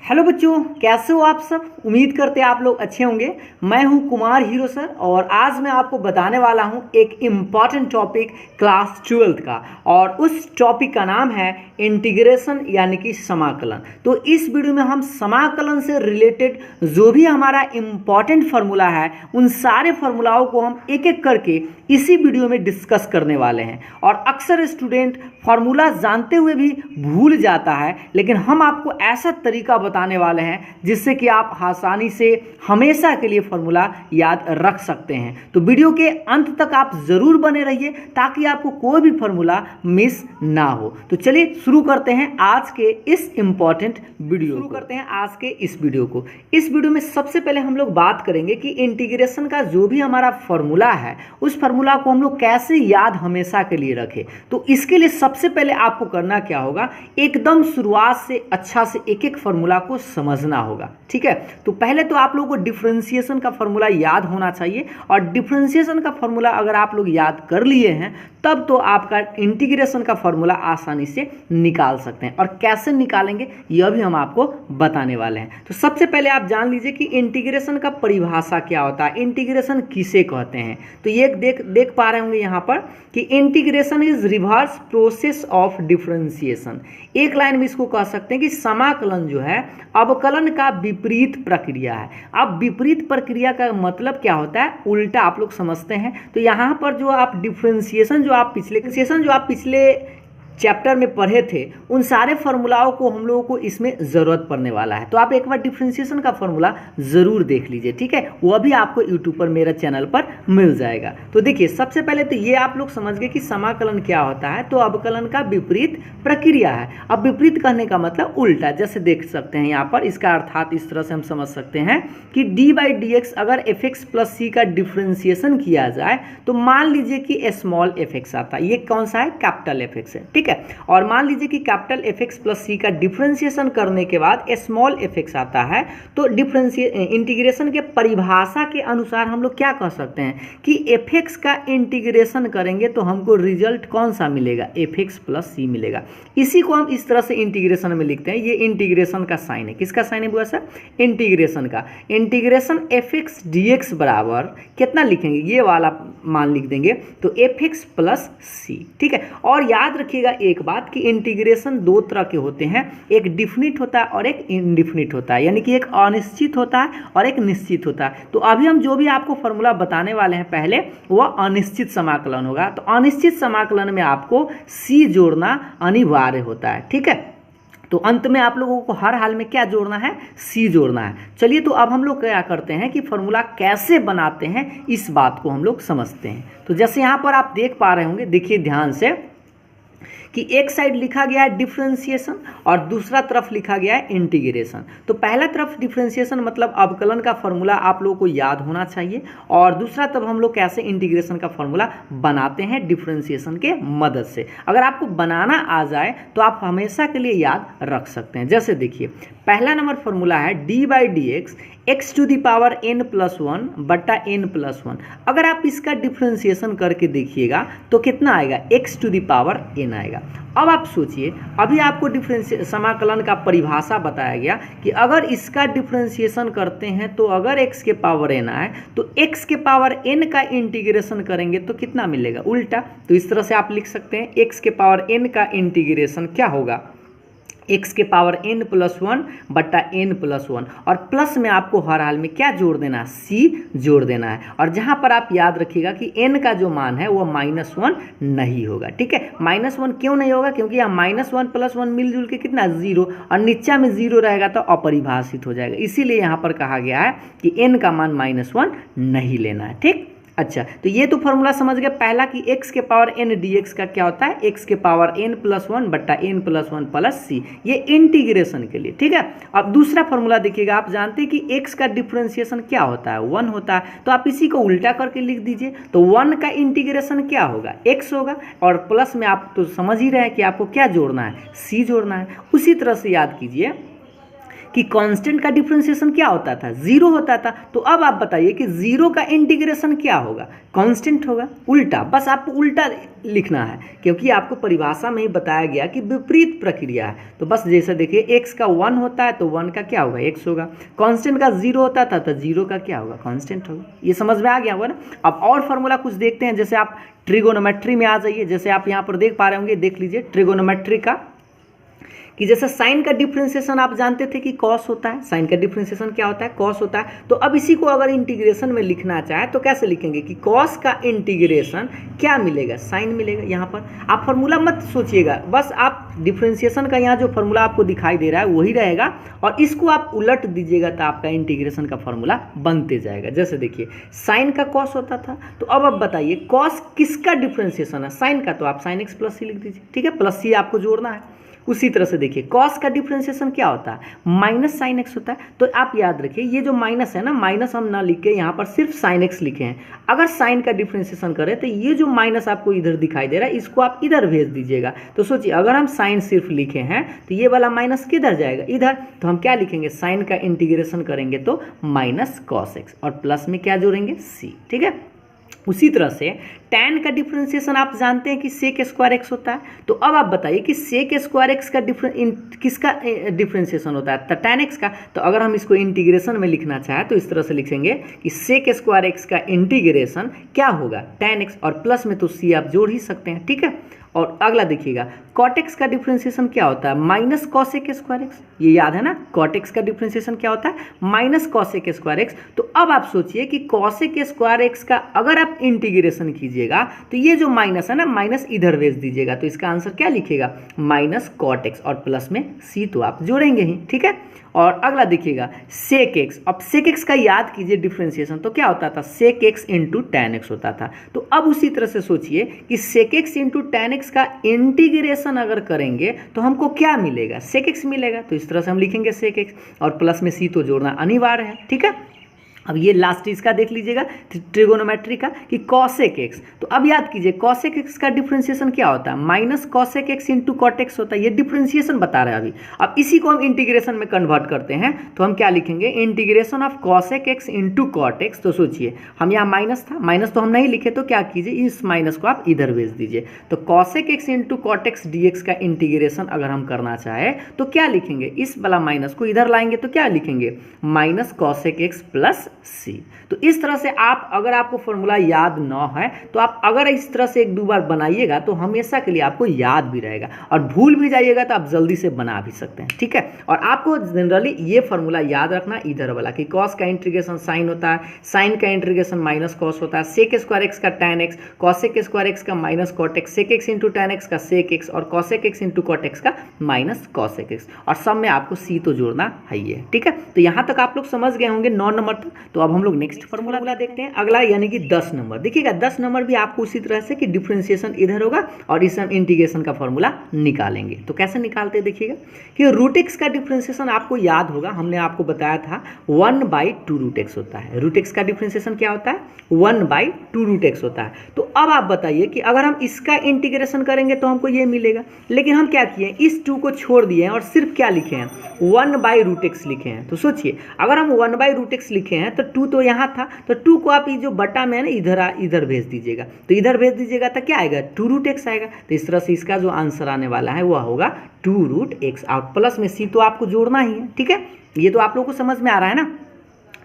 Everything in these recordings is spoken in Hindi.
हेलो बच्चों, कैसे हो आप सब। उम्मीद करते हैं आप लोग अच्छे होंगे। मैं हूं कुमार हीरो सर और आज मैं आपको बताने वाला हूं एक इम्पॉर्टेंट टॉपिक क्लास 12th का, और उस टॉपिक का नाम है इंटीग्रेशन यानी कि समाकलन। तो इस वीडियो में हम समाकलन से रिलेटेड जो भी हमारा इम्पॉर्टेंट फार्मूला है उन सारे फार्मूलाओं को हम एक एक करके इसी वीडियो में डिस्कस करने वाले हैं। और अक्सर स्टूडेंट फार्मूला जानते हुए भी भूल जाता है, लेकिन हम आपको ऐसा तरीका बताने वाले हैं जिससे कि आप आसानी से हमेशा के लिए फार्मूला याद रख सकते हैं। तो वीडियो के अंत तक आप जरूर बने रहिए ताकि आपको कोई भी फार्मूला मिस ना हो। तो चलिए शुरू करते हैं आज के इस इंपॉर्टेंट वीडियो को। इस वीडियो में सबसे पहले हम लोग बात करेंगे कि इंटीग्रेशन का जो भी हमारा फार्मूला है उस फार्मूला को हम लोग कैसे याद हमेशा के लिए रखें। तो इसके लिए सबसे पहले आपको करना क्या होगा, एकदम शुरुआत से अच्छा से एक एक फार्मूला को समझना होगा। ठीक है, तो पहले तो आप लोगों को डिफरेंशिएशन का फार्मूला याद होना चाहिए, और डिफरेंशिएशन का फार्मूला अगर आप लोग याद कर लिए हैं तब तो आपका इंटीग्रेशन का फार्मूला आसानी से निकाल सकते हैं। और कैसे निकालेंगे यह भी हम आपको बताने वाले हैं। तो सबसे पहले आप जान लीजिए कि इंटीग्रेशन का परिभाषा क्या होता है, इंटीग्रेशन किसे कहते हैं। तो ये देख पा रहे होंगे यहाँ पर कि integration is reverse process of differentiation. एक लाइन में इसको कह सकते हैं कि समाकलन जो है अवकलन का विपरीत प्रक्रिया है। अब विपरीत प्रक्रिया का मतलब क्या होता है, उल्टा आप लोग समझते हैं। तो यहाँ पर जो आप डिफरेंशिएशन जो आप पिछले चैप्टर में पढ़े थे उन सारे फार्मूलाओं को हम लोगों को इसमें ज़रूरत पड़ने वाला है। तो आप एक बार डिफरेंशिएशन का फार्मूला ज़रूर देख लीजिए। ठीक है, वो भी आपको यूट्यूब पर मेरे चैनल पर मिल जाएगा। तो देखिए, सबसे पहले तो ये आप लोग समझ गए कि समाकलन क्या होता है। तो अवकलन का विपरीत प्रक्रिया है। अब विपरीत कहने का मतलब उल्टा, जैसे देख सकते हैं यहाँ पर। इसका अर्थात इस तरह से हम समझ सकते हैं कि d/dx अगर fx प्लस c का डिफरेंशिएशन किया जाए तो मान लीजिए कि स्मॉल fx आता है। ये कौन सा है, कैपिटल fx है। ठीक है, और मान लीजिए कि कैपिटल fx प्लस c का डिफरेंशिएशन करने के बाद स्मॉल fx आता है। तो इंटीग्रेशन के परिभाषा के अनुसार हम लोग क्या कह सकते हैं कि fx का इंटीग्रेशन करेंगे तो हमको रिजल्ट कौन सा मिलेगा, fx प्लस c मिलेगा। इसी को हम इस तरह से इंटीग्रेशन में लिखते हैं। ये इंटीग्रेशन का साइन है। किसका साइन है बुआ सर, इंटीग्रेशन का। इंटीग्रेशन fx dx बराबर कितना लिखेंगे, ये वाला मान लिख देंगे, तो fx प्लस c। ठीक है, और याद रखिएगा एक बात कि इंटीग्रेशन दो तरह के होते हैं, एक डिफिनिट होता है और एक इनडिफिनिट होता है, यानी कि एक अनिश्चित होता है और एक निश्चित होता है। तो अभी हम जो भी आपको फॉर्मूला बताने वाले हैं पहले वह अनिश्चित समाकलन होगा। तो अनिश्चित समाकलन में आपको c जोड़ना अनिवार्य होता है। ठीक है, तो अंत में आप लोगों को हर हाल में क्या जोड़ना है, c जोड़ना है। चलिए, तो अब हम लोग क्या करते हैं कि फार्मूला कैसे बनाते हैं इस बात को हम लोग समझते हैं। तो जैसे यहाँ पर आप देख पा रहे होंगे, देखिए ध्यान से कि एक साइड लिखा गया है डिफरेंशिएशन और दूसरा तरफ लिखा गया है इंटीग्रेशन। तो पहला तरफ डिफरेंशिएशन मतलब अवकलन का फार्मूला आप लोगों को याद होना चाहिए, और दूसरा तरफ हम लोग कैसे इंटीग्रेशन का फार्मूला बनाते हैं डिफरेंशिएशन के मदद से। अगर आपको बनाना आ जाए तो आप हमेशा के लिए याद रख सकते हैं। जैसे देखिए, पहला नंबर फार्मूला है d/dx x to the power n plus 1 बटा n प्लस 1। अगर आप इसका डिफरेंशिएशन करके देखिएगा तो कितना आएगा, x to the power n आएगा। अब आप सोचिए, अभी आपको समाकलन का परिभाषा बताया गया कि अगर इसका डिफरेंशिएशन करते हैं तो अगर x के पावर n आए तो x के पावर n का इंटीग्रेशन करेंगे तो कितना मिलेगा, उल्टा। तो इस तरह से आप लिख सकते हैं x के पावर n का इंटीग्रेशन क्या होगा, x के पावर n प्लस 1 बटा n प्लस 1, और प्लस में आपको हर हाल में क्या जोड़ देना है, c जोड़ देना है। और जहां पर आप याद रखिएगा कि n का जो मान है वो -1 नहीं होगा। ठीक है, -1 क्यों नहीं होगा, क्योंकि यहाँ -1 प्लस 1 मिलजुल के कितना 0, और नीचा में 0 रहेगा तो अपरिभाषित हो जाएगा। इसीलिए यहाँ पर कहा गया है कि n का मान -1 नहीं लेना है। ठीक, अच्छा, तो ये तो फॉर्मूला समझ गए पहला कि x के पावर n dx का क्या होता है, x के पावर n प्लस 1 बटा n प्लस 1 प्लस c, ये इंटीग्रेशन के लिए। ठीक है, अब दूसरा फॉर्मूला देखिएगा। आप जानते हैं कि x का डिफरेंशिएशन क्या होता है, 1 होता है। तो आप इसी को उल्टा करके लिख दीजिए, तो 1 का इंटीग्रेशन क्या होगा, x होगा, और प्लस में आप तो समझ ही रहे हैं कि आपको क्या जोड़ना है, c जोड़ना है। उसी तरह से याद कीजिए कि कांस्टेंट का डिफरेंशिएशन क्या होता था, जीरो होता था। तो अब आप बताइए कि जीरो का इंटीग्रेशन क्या होगा, कांस्टेंट होगा। उल्टा, बस आपको उल्टा लिखना है, क्योंकि आपको परिभाषा में ही बताया गया कि विपरीत प्रक्रिया है। तो बस जैसे देखिए एक्स का 1 होता है तो 1 का क्या होगा, एक्स होगा। कांस्टेंट का 0 होता था तो 0 का क्या होगा, कांस्टेंट होगा। ये समझ में आ गया होगा ना। अब और फार्मूला कुछ देखते हैं, जैसे आप ट्रिगोनोमेट्री में आ जाइए। जैसे आप यहाँ पर देख पा रहे होंगे, देख लीजिए ट्रिगोनोमेट्री का, कि जैसे साइन का डिफरेंशिएशन आप जानते थे कि कॉस होता है। साइन का डिफरेंशिएशन क्या होता है, कॉस होता है। तो अब इसी को अगर इंटीग्रेशन में लिखना चाहे तो कैसे लिखेंगे कि कॉस का इंटीग्रेशन क्या मिलेगा, साइन मिलेगा। यहाँ पर आप फार्मूला मत सोचिएगा, बस आप डिफरेंशिएशन का यहाँ जो फार्मूला आपको दिखाई दे रहा है वही रहेगा, और इसको आप उलट दीजिएगा तो आपका इंटीग्रेशन का फार्मूला बनते जाएगा। जैसे देखिए साइन का कॉस होता था, तो अब आप बताइए कॉस किसका डिफरेंशिएशन है, साइन का। तो आप साइन एक्स प्लस सी लिख दीजिए, ठीक है, प्लस सी आपको जोड़ना है। उसी तरह से देखिए कॉस का डिफरेंशिएशन क्या होता है, माइनस साइन एक्स होता है। तो आप याद रखिए ये जो माइनस है ना, माइनस हम ना लिख के यहाँ पर सिर्फ साइन एक्स लिखे हैं। अगर साइन का डिफरेंशिएशन करें तो ये जो माइनस आपको इधर दिखाई दे रहा है इसको आप इधर भेज दीजिएगा। तो सोचिए अगर हम साइन सिर्फ लिखे हैं तो ये वाला माइनस किधर जाएगा, इधर। तो हम क्या लिखेंगे, साइन का इंटीग्रेशन करेंगे तो माइनस कॉस एक्स, और प्लस में क्या जोड़ेंगे, सी, ठीक है। उसी तरह से tan का डिफरेंशिएशन आप जानते हैं कि सेक स्क्वायर एक्स होता है। तो अब आप बताइए कि सेक स्क्वायर एक्स का किसका डिफरेंशिएशन होता है, तो tan एक्स का। तो अगर हम इसको इंटीग्रेशन में लिखना चाहें तो इस तरह से लिखेंगे कि सेक स्क्वायर एक्स का इंटीग्रेशन क्या होगा, tan एक्स, और प्लस में तो सी आप जोड़ ही सकते हैं, ठीक है। और अगला देखिएगा कॉट एक्स का डिफरेंशिएशन क्या होता है, माइनस कॉसेक स्क्वायर एक्स। ये याद है ना, कॉट एक्स का डिफरेंशिएशन क्या होता है, माइनस कॉसेक स्क्वायर एक्स। तो अब आप सोचिए कि कॉसेक स्क्वायर एक्स का अगर आप इंटीग्रेशन कीजिएगा तो ये जो माइनस है ना, माइनस इधर भेज दीजिएगा। तो इसका आंसर क्या लिखिएगा, माइनस कॉट एक्स, और प्लस में सी तो आप जोड़ेंगे ही, ठीक है। और अगला देखिएगा सेक एक्स। अब सेक एक्स का याद कीजिए डिफरेंशिएशन, तो क्या होता था, sec x into tan x होता था। तो अब उसी तरह से सोचिए कि sec x into tan x का इंटीग्रेशन अगर करेंगे तो हमको क्या मिलेगा, सेक एक्स मिलेगा। तो इस तरह से हम लिखेंगे सेक एक्स, और प्लस में सी तो जोड़ना अनिवार्य है, ठीक है। अब ये लास्ट इसका देख लीजिएगा ट्रिगोनोमेट्री का कि कॉसेक एक्स। तो अब याद कीजिए कॉसेक एक्स का डिफरेंशिएशन क्या होता है, minus cosec x into cot x होता है। ये डिफरेंशिएशन बता रहा है अभी। अब इसी को हम इंटीग्रेशन में कन्वर्ट करते हैं तो हम क्या लिखेंगे, integration of cosec x into cot x. तो सोचिए हम यहाँ माइनस था, माइनस तो हम नहीं लिखे, तो क्या कीजिए इस माइनस को आप इधर भेज दीजिए। तो cosec x into cot x d x का इंटीग्रेशन अगर हम करना चाहे तो क्या लिखेंगे, इस वाला माइनस को इधर लाएंगे तो क्या लिखेंगे, माइनस कॉसेक एक्स प्लस सी। तो इस तरह से आप, अगर आपको फॉर्मूला याद ना है तो आप अगर इस तरह से एक दो बार बनाइएगा तो हमेशा के लिए आपको याद भी रहेगा, और भूल भी जाइएगा तो आप जल्दी से बना भी सकते हैं, ठीक है। और आपको जनरली ये फॉर्मूला याद रखना इधर वाला कि कॉस का इंटीग्रेशन साइन होता है, साइन का इंटीग्रेशन माइनस कॉस होता है, सेक स्क्वायर एक्स का tan X, cosec square X का minus cot x, sec x into tan x का सेक एक्स, और cosec x into cot x का माइनस कॉसेक एक्स, और सब में आपको सी तो जोड़ना है ही है, ठीक है। तो यहाँ तक आप लोग समझ गए होंगे 9 नंबर तक। तो अब हम लोग नेक्स्ट फॉर्मूला देखते हैं, अगला यानी कि 10 नंबर। देखिएगा 10 नंबर भी आपको उसी तरह से कि डिफरेंशिएशन इधर होगा और इस हम इंटीग्रेशन का फॉर्मूला निकालेंगे। तो कैसे निकालते हैं देखिएगा कि रूट एक्स का डिफरेंशिएशन आपको याद होगा, हमने आपको बताया था 1/2 रूट एक्स होता है। रूट एक्स का डिफरेंशिएशन क्या होता है, 1/2 रूट एक्स होता है। तो अब आप बताइए कि अगर हम इसका इंटीग्रेशन करेंगे तो हमको ये मिलेगा, लेकिन हम क्या किए, इस 2 को छोड़ दिए हैं और सिर्फ क्या लिखे हैं, 1/√x लिखे हैं। तो सोचिए अगर हम 1/√x लिखे हैं तो 2 तो यहाँ था, तो 2 को आप ये जो बटा में है ना इधर भेज दीजिएगा। तो इधर भेज दीजिएगा तो क्या आएगा, 2√x आएगा। तो इस तरह से इसका जो आंसर आने वाला है वह होगा 2√x, और प्लस में सी तो आपको जोड़ना ही है, ठीक है। ये तो आप लोगों को समझ में आ रहा है ना।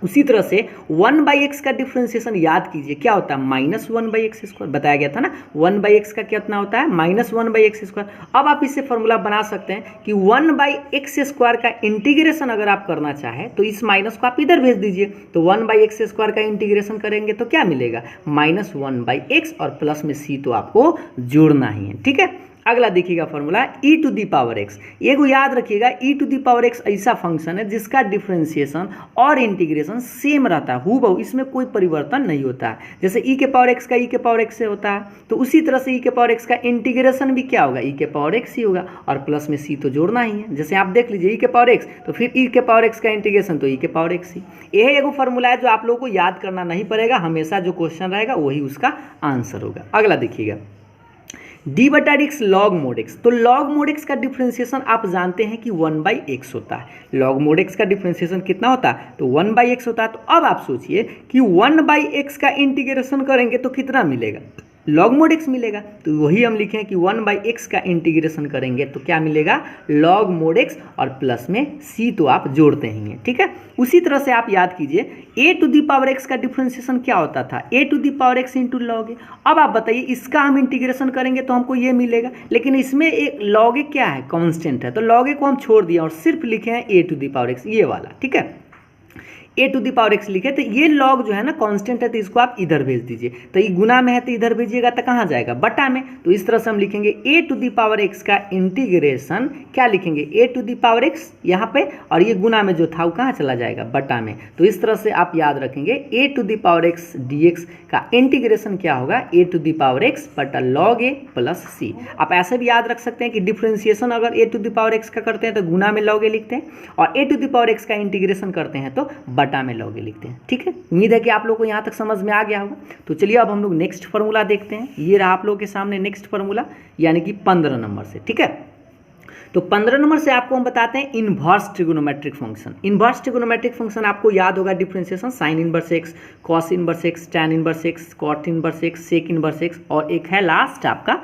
उसी तरह से 1/x का डिफरेंशिएशन याद कीजिए क्या होता है, -1/x स्क्वायर। बताया गया था ना 1/x का कितना होता है, -1/x स्क्वायर। अब आप इससे फॉर्मूला बना सकते हैं कि 1/x स्क्वायर का इंटीग्रेशन अगर आप करना चाहें तो इस माइनस को आप इधर भेज दीजिए। तो 1/x स्क्वायर का इंटीग्रेशन करेंगे तो क्या मिलेगा, -1/x, और प्लस में सी तो आपको जोड़ना ही है, ठीक है। अगला देखिएगा फॉर्मूला e⁻x। ये को याद रखिएगा, e⁻x ऐसा फंक्शन है जिसका डिफरेंशिएशन और इंटीग्रेशन सेम रहता है, हूबहू, इसमें कोई परिवर्तन नहीं होता है। जैसे e⁻x का e⁻x से होता है, तो उसी तरह से e⁻x का इंटीग्रेशन भी क्या होगा, e⁻x ही होगा, और प्लस में c तो जोड़ना ही है। जैसे आप देख लीजिए e⁻x तो फिर e⁻x का इंटीग्रेशन तो e⁻x ही। यह एगो फॉर्मूला है जो आप लोगों को याद करना नहीं पड़ेगा, हमेशा जो क्वेश्चन रहेगा वही उसका आंसर होगा। अगला देखिएगा डी बटा D x log mod x. तो लॉग मोड एक्स का डिफ्रेंसिएशन आप जानते हैं कि 1/x होता है। लॉग मोड एक्स का डिफ्रेंसिएशन कितना होता है? तो 1/x होता है। तो अब आप सोचिए कि 1/x का इंटीग्रेशन करेंगे तो कितना मिलेगा? लॉग मोड एक्स मिलेगा। तो वही हम लिखें कि 1/x का इंटीग्रेशन करेंगे तो क्या मिलेगा? लॉग मोड एक्स, और प्लस में c तो आप जोड़ते ही हैं, ठीक है। उसी तरह से आप याद कीजिए a to the power x का डिफ्रेंसिएशन क्या होता था? a to the power x into log A. अब आप बताइए इसका हम इंटीग्रेशन करेंगे तो हमको ये मिलेगा, लेकिन इसमें एक लॉग ए क्या है? कांस्टेंट है। तो लॉग ए को हम छोड़ दिया और सिर्फ लिखे हैं a to the power x, ये वाला, ठीक है। a to the power x लिखे, तो ये लॉग जो है ना कांस्टेंट है, तो इसको आप इधर भेज दीजिए। तो ये गुना में है तो इधर भेजिएगा तो कहाँ जाएगा? बटा में। तो इस तरह से हम लिखेंगे a to the power x का इंटीग्रेशन, क्या लिखेंगे? a to the power x यहाँ पे, और ये गुना में जो था वो कहाँ चला जाएगा? बटा में। तो इस तरह से आप याद रखेंगे a to the power x dx का इंटीग्रेशन क्या होगा? a to the power x बटा लॉग a प्लस c। आप ऐसे भी याद रख सकते हैं कि डिफ्रेंसिएशन अगर a to the power x का करते हैं तो गुना में लॉग a लिखते हैं, और a to the power x का इंटीग्रेशन करते हैं तो बटा में लॉग ए लिखते हैं, ठीक है। उम्मीद है कि आप लोग को यहाँ तक समझ में आ गया होगा। तो चलिए अब हम लोग नेक्स्ट फार्मूला देखते हैं। ये रहा आप लोग के सामने नेक्स्ट फार्मूला, यानी कि 15 नंबर से, ठीक है। तो 15 नंबर से आपको हम बताते हैं inverse trigonometric function. Inverse trigonometric function आपको याद होगा differentiation sine inverse x, cos inverse x, tan inverse x, cot inverse x, sec inverse x, और एक है लास्ट आपका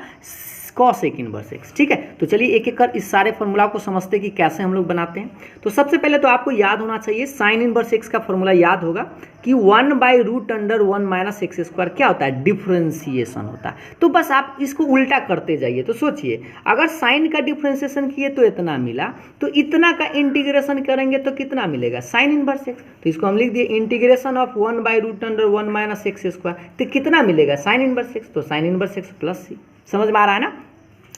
कॉस एक इनवर्स एक्स, ठीक है। तो चलिए एक एक कर इस सारे फॉर्मूला को समझते हैं कि कैसे हम लोग बनाते हैं। तो सबसे पहले तो आपको याद होना चाहिए साइन इनवर्स एक्स का फॉर्मूला याद होगा कि 1/√(1 - x²) क्या होता है? डिफरेंशिएशन होता है। तो बस आप इसको उल्टा करते जाइए। तो सोचिए अगर साइन का डिफरेंशिएशन किए तो इतना मिला, तो इतना का इंटीग्रेशन करेंगे तो कितना मिलेगा? Sign inverse x. तो इसको हम लिख दिए इंटीग्रेशन ऑफ 1/√(1 - x²। तो कितना मिलेगा? Sign inverse x. तो साइन इनवर्स एक्स प्लस सी। समझ में आ रहा है ना?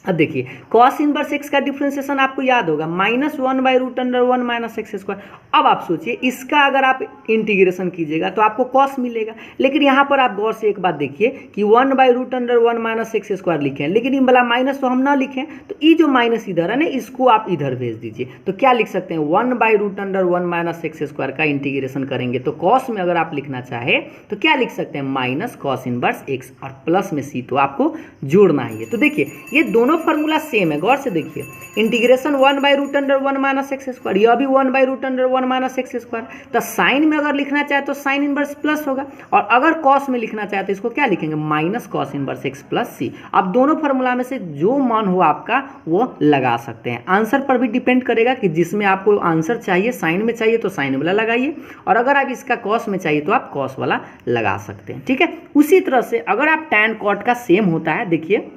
अब देखिए कॉस इनवर्स एक्स का डिफरेंशिएशन आपको याद होगा -1/√(1 - x²। अब आप सोचिए इसका अगर आप इंटीग्रेशन कीजिएगा तो आपको कॉस मिलेगा, लेकिन यहाँ पर आप गौर से एक बात देखिए कि 1/√(1 - x² लिखे हैं, लेकिन ये वाला माइनस तो हम ना लिखें, तो ये जो माइनस इधर है ना इसको आप इधर भेज दीजिए। तो क्या लिख सकते हैं? 1/√(1 - x² का इंटीग्रेशन करेंगे तो कॉस में अगर आप लिखना चाहे तो क्या लिख सकते हैं? माइनस कॉस इनवर्स एक्स, और प्लस में सी तो आपको जोड़ना ही है। तो देखिए ये दोनों फॉर्मूला सेम है, गौर से देखिए इंटीग्रेशन 1/√(1 - x², यह भी 1/√(1 - x²। तो साइन में अगर लिखना चाहे तो साइन इनवर्स प्लस होगा, और अगर कॉस में लिखना चाहे तो इसको क्या लिखेंगे? Minus cos inverse X plus C. अब दोनों फॉर्मूला में से जो मान हो आपका वो लगा सकते हैं। आंसर पर भी डिपेंड करेगा कि जिसमें आपको आंसर चाहिए साइन में चाहिए तो साइन वाला लगाइए, और अगर आप इसका कॉस में चाहिए तो आप कॉस वाला लगा सकते हैं, ठीक है। उसी तरह से अगर आप टैन कॉट का सेम होता है, देखिए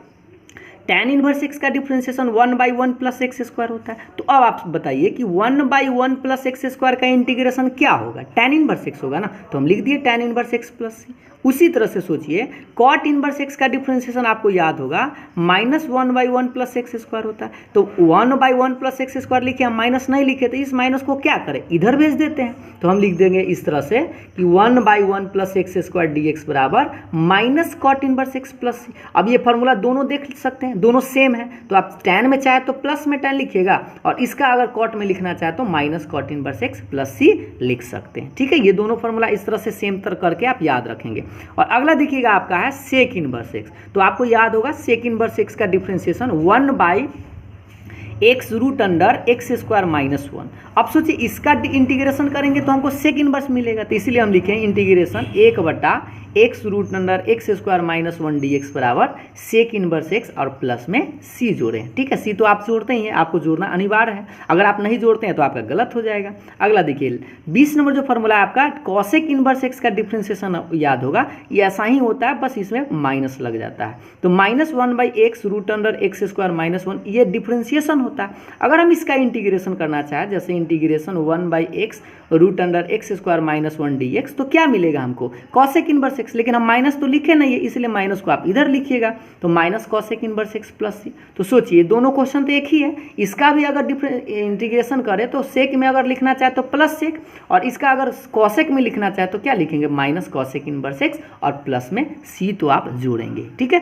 टैन इनवर्स एक्स का डिफरेंशिएशन 1/1 + x² होता है। तो अब आप बताइए कि 1/1 + x² का इंटीग्रेशन क्या होगा? टैन इनवर्स एक्स होगा ना, तो हम लिख दिए टैन इनवर्स एक्स प्लस सी। उसी तरह से सोचिए कॉट इनवर्स एक्स का डिफरेंशिएशन आपको याद होगा -1/1 + x² होता है। तो 1/1 + x² लिखे, हम माइनस नहीं लिखे, तो इस माइनस को क्या करें? इधर भेज देते हैं। तो हम लिख देंगे इस तरह से कि 1/1 + x² dx बराबर minus cot inverse X plus C. अब ये फॉर्मूला दोनों देख सकते हैं, दोनों सेम है। तो आप टैन में चाहे तो प्लस में टैन लिखिएगा, और इसका अगर कॉट में लिखना चाहे तो minus cot inverse X plus C लिख सकते हैं, ठीक है। ये दोनों फॉर्मूला इस तरह से सेम तर करके आप याद रखेंगे। और अगला देखिएगा आपका है सेक इनवर्स एक्स। तो आपको याद होगा सेक इनवर्स एक्स का डिफरेंशिएशन 1/(x√(x² - 1). अब सोचिए इसका इंटीग्रेशन करेंगे तो हमको सेक इनवर्स मिलेगा, तो इसीलिए हम लिखें इंटीग्रेशन 1/(x√(x² - 1) dx बराबर सेक इनवर्स एक्स, और प्लस में सी जोड़ें, ठीक है। सी तो आप जोड़ते ही हैं, आपको जोड़ना अनिवार्य है। अगर आप नहीं जोड़ते हैं तो आपका गलत हो जाएगा। अगला देखिए 20 नंबर जो फॉर्मूला है आपका कॉसेक इनवर्स एक्स का डिफरेंशिएशन याद होगा, ये ऐसा ही होता है, बस इसमें माइनस लग जाता है। तो -1/(x√(x² - 1) ये डिफरेंशिएशन होता है। अगर हम इसका इंटीग्रेशन करना चाहें, जैसे इंटीग्रेशन 1/(x√(x² - 1) dx, तो क्या मिलेगा हमको? कॉसेक इनवर्स एक्स, लेकिन हम माइनस तो लिखे नहीं है, इसलिए माइनस को आप इधर लिखिएगा। तो minus cosec inverse X plus सी। तो सोचिए दोनों क्वेश्चन तो एक ही है, इसका भी अगर इंटीग्रेशन करें तो सेक में अगर लिखना चाहे तो प्लस सेक, और इसका अगर कॉसेक में लिखना चाहे तो क्या लिखेंगे? माइनस कॉसेक इनवर्स एक्स, और प्लस में सी तो आप जोड़ेंगे, ठीक है।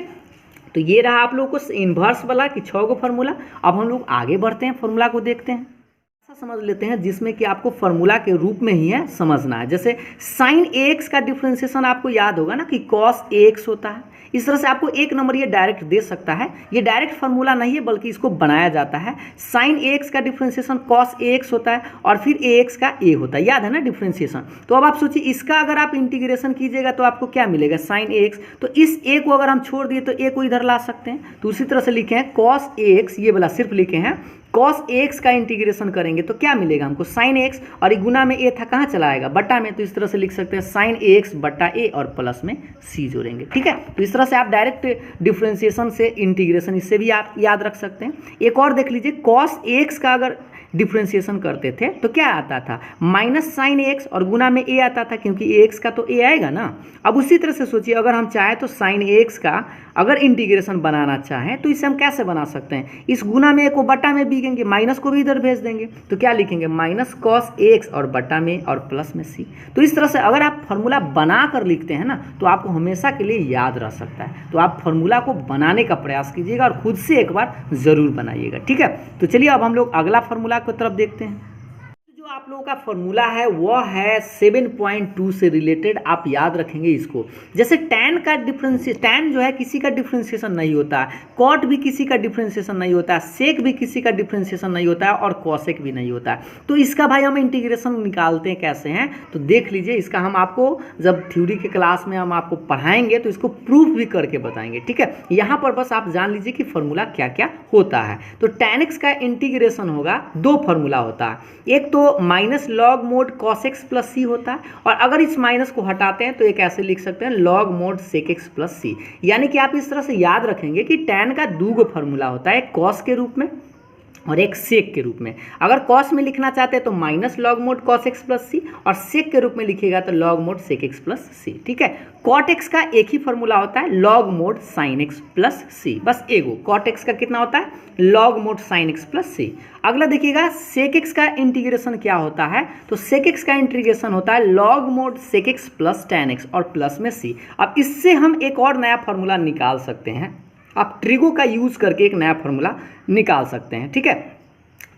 तो ये रहा आप लोगों को इन्वर्स वाला कि 6 गो फॉर्मूला। अब हम लोग आगे बढ़ते हैं, फॉर्मूला को देखते हैं। समझ लेते हैं जिसमें कि आपको फॉर्मूला के रूप में ही है समझना है। जैसे साइन ax का डिफरेंशिएशन आपको याद होगा ना कि कॉस ax होता है। इस तरह से आपको एक नंबर ये डायरेक्ट दे सकता है। ये डायरेक्ट फार्मूला नहीं है बल्कि इसको बनाया जाता है। साइन ax का डिफरेंशिएशन कॉस ax होता है और फिर ax का a होता है, याद है ना डिफरेंशिएशन। तो अब आप सोचिए इसका अगर आप इंटीग्रेशन कीजिएगा तो आपको क्या मिलेगा, साइन ax। तो इस a को अगर हम छोड़ दिए तो a को इधर ला सकते हैं। तो उसी तरह से लिखे हैं कॉस ax, ये वाला सिर्फ लिखे हैं कॉस ax का इंटीग्रेशन करेंगे तो क्या मिलेगा हमको, साइन ax, और एक गुना में a था कहाँ चला आएगा, बटा में। तो इस तरह से लिख सकते हैं साइन ax बटा a और प्लस में c जोड़ेंगे। ठीक है, तो इस तरह से आप डायरेक्ट डिफरेंशिएशन से इंटीग्रेशन इससे भी आप याद रख सकते हैं। एक और देख लीजिए, कॉस ax का अगर डिफ्रेंशिएशन करते थे तो क्या आता था, माइनस साइन एक्स और गुना में ए आता था, क्योंकि एक्स का तो ए आएगा ना। अब उसी तरह से सोचिए अगर हम चाहें तो साइन एक्स का अगर इंटीग्रेशन बनाना चाहें तो इसे हम कैसे बना सकते हैं, इस गुना में ए को बटा में बीगेंगे, माइनस को भी इधर भेज देंगे तो क्या लिखेंगे, माइनस कॉस एक्स और बटा में और प्लस में सी। तो इस तरह से अगर आप फॉर्मूला बना कर लिखते हैं ना तो आपको हमेशा के लिए याद रह सकता है। तो आप फॉर्मूला को बनाने का प्रयास कीजिएगा और खुद से एक बार ज़रूर बनाइएगा। ठीक है, तो चलिए अब हम लोग अगला फॉर्मूला की तरफ देखते हैं। जो आप लोगों का फॉर्मूला है वह है 7.2 से रिलेटेड, आप याद रखेंगे इसको। जैसे tan का डिफरेंशिएशन, tan जो है किसी का डिफरेंशिएशन नहीं होता, cot भी किसी का डिफरेंशिएशन नहीं होता, sec भी किसी का डिफरेंशिएशन नहीं होता और cosec भी नहीं होता। तो इसका भाई हम इंटीग्रेशन निकालते हैं कैसे हैं, तो देख लीजिए। इसका हम आपको जब थ्योरी के क्लास में हम आपको पढ़ाएंगे तो इसको प्रूफ भी करके बताएंगे। ठीक है, यहाँ पर बस आप जान लीजिए कि फॉर्मूला क्या क्या होता है। तो tan x का इंटीग्रेशन होगा, दो फॉर्मूला होता है, एक तो minus log mod cos x plus C होता है, और अगर इस माइनस को हटाते हैं तो एक ऐसे लिख सकते हैं log mod sec x plus C. यानी कि आप इस तरह से याद रखेंगे कि tan का दो फॉर्मूला होता है, एक कॉस के रूप में और एक सेक के रूप में। अगर कॉस में लिखना चाहते हैं तो minus log mod cos x plus c, और सेक के रूप में लिखिएगा तो log mod sec x plus c. ठीक है, कॉट एक्स का एक ही फॉर्मूला होता है, log mod sine x plus c, बस एगो। कॉट एक्स का कितना होता है, log mod sine x plus c. अगला देखिएगा सेक एक्स का इंटीग्रेशन क्या होता है, तो सेक एक्स का इंटीग्रेशन होता है log mod sec x plus tan x और प्लस में सी। अब इससे हम एक और नया फॉर्मूला निकाल सकते हैं, आप ट्रिगो का यूज करके एक नया फॉर्मूला निकाल सकते हैं। ठीक है,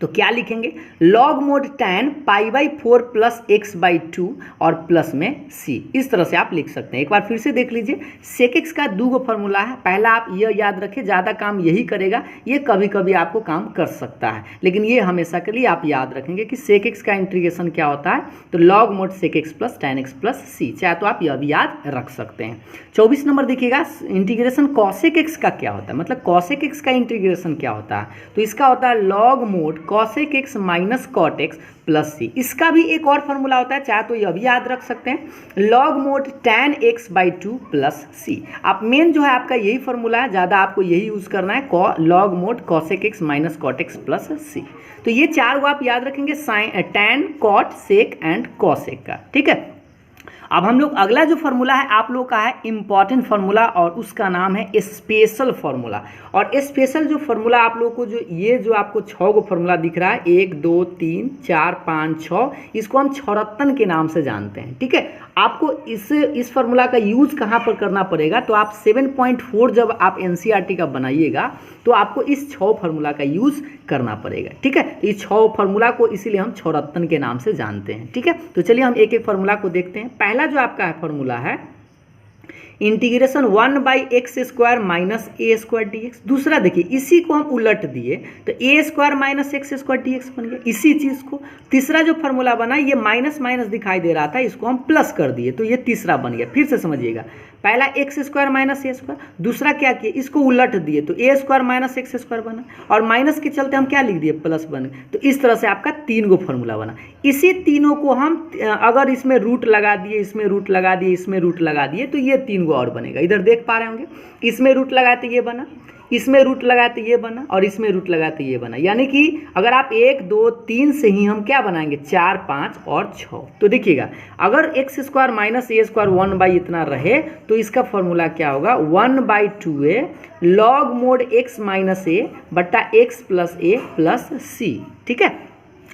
तो क्या लिखेंगे, log mod tan pi by 4 plus x by 2 और प्लस में c। इस तरह से आप लिख सकते हैं। एक बार फिर से देख लीजिए, सेक एक्स का दो फॉर्मूला है। पहला आप यह याद रखें, ज़्यादा काम यही करेगा, ये कभी कभी आपको काम कर सकता है, लेकिन ये हमेशा के लिए आप याद रखेंगे कि सेक एक्स का इंटीग्रेशन क्या होता है, तो log mod sec x plus tan x plus c. चाहे तो आप यह भी याद रख सकते हैं। 24 नंबर देखिएगा, इंटीग्रेशन कॉसेक एक्स का क्या होता है, मतलब कॉसेक एक्स का इंटीग्रेशन क्या होता है, तो इसका होता है log mod cosec x minus cot x plus c. इसका भी एक और फॉर्मूला होता है, चाहे तो यह भी याद रख सकते हैं, log mod tan x by 2 plus c. आप मेन जो है आपका यही फॉर्मूला है, ज़्यादा आपको यही यूज़ करना है, log mod cosec x minus cot x plus सी। तो ये चार को आप याद रखेंगे, tan, cot, sec and cosec का। ठीक है, अब हम लोग अगला जो फॉर्मूला है आप लोग का है इंपॉर्टेंट फार्मूला, और उसका नाम है स्पेशल फार्मूला। और स्पेशल जो फार्मूला आप लोग को, जो ये जो आपको 6 गो फार्मूला दिख रहा है, 1 2 3 4 5 6, इसको हम छौरत्तन के नाम से जानते हैं। ठीक है, आपको इस फार्मूला का यूज कहाँ पर करना पड़ेगा, तो आप 7.4 जब आप NCERT का बनाइएगा तो आपको इस 6 फार्मूला का यूज करना पड़ेगा। ठीक है, तो इस 6 फार्मूला को इसीलिए हम छौरत्तन के नाम से जानते हैं। ठीक है, तो चलिए हम एक एक फार्मूला को देखते हैं। पहला जो आपका है फार्मूला है integration 1 by x square minus a square d x. दूसरा देखिए, इसी को हम उलट दिए तो a square minus x square d x बन गया, इसी चीज़ को। तीसरा जो फार्मूला बना, ये माइनस माइनस दिखाई दे रहा था, इसको हम प्लस कर दिए तो ये तीसरा बन गया। फिर से समझिएगा, पहला x square minus a square, दूसरा क्या किए, इसको उलट दिए तो a square minus x square बना, और माइनस के चलते हम क्या लिख दिए, प्लस बन गए। तो इस तरह से आपका 3 गो फार्मूला बना। इसी तीनों को हम अगर इसमें रूट लगा दिए, इसमें रूट लगा दिए, इसमें रूट लगा दिए, तो ये 3 गो और बनेगा। इधर देख पा रहे होंगे, इसमें रूट लगाए तो ये बना, इसमें रूट लगाए तो ये बना, और इसमें रूट लगाए तो ये बना। यानी कि अगर आप 1 2 3 से ही हम क्या बनाएंगे, 4 5 और 6। तो देखिएगा, अगर x square minus a square 1 by इतना रहे तो इसका फॉर्मूला क्या होगा, 1 by 2a log mod x minus a बटा x plus a plus c. ठीक है,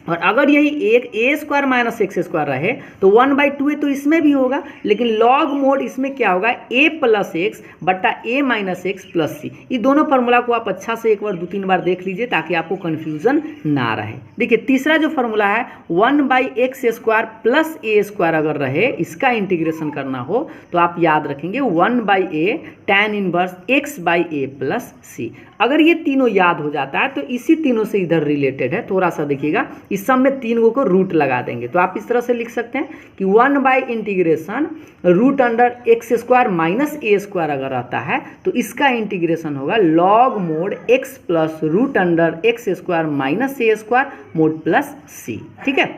और अगर यही एक a square minus x square रहे तो 1/2 तो इसमें भी होगा, लेकिन लॉग मोड इसमें क्या होगा, ए प्लस एक्स बट्टा ए माइनस एक्स प्लस सी। ये दोनों फार्मूला को आप अच्छा से एक बार 2-3 बार देख लीजिए ताकि आपको कन्फ्यूजन ना रहे। देखिए तीसरा जो फार्मूला है 1/x square plus a square अगर रहे, इसका इंटीग्रेशन करना हो तो आप याद रखेंगे 1/a tan inverse x/a plus सी। अगर ये तीनों याद हो जाता है तो इसी तीनों से इधर रिलेटेड है, थोड़ा सा देखिएगा, इस सब में तीनों को रूट लगा देंगे तो आप इस तरह से लिख सकते हैं कि integration root under x square minus a square अगर रहता है तो इसका इंटीग्रेशन होगा log mod x plus root under x square minus a square mod plus c. ठीक है,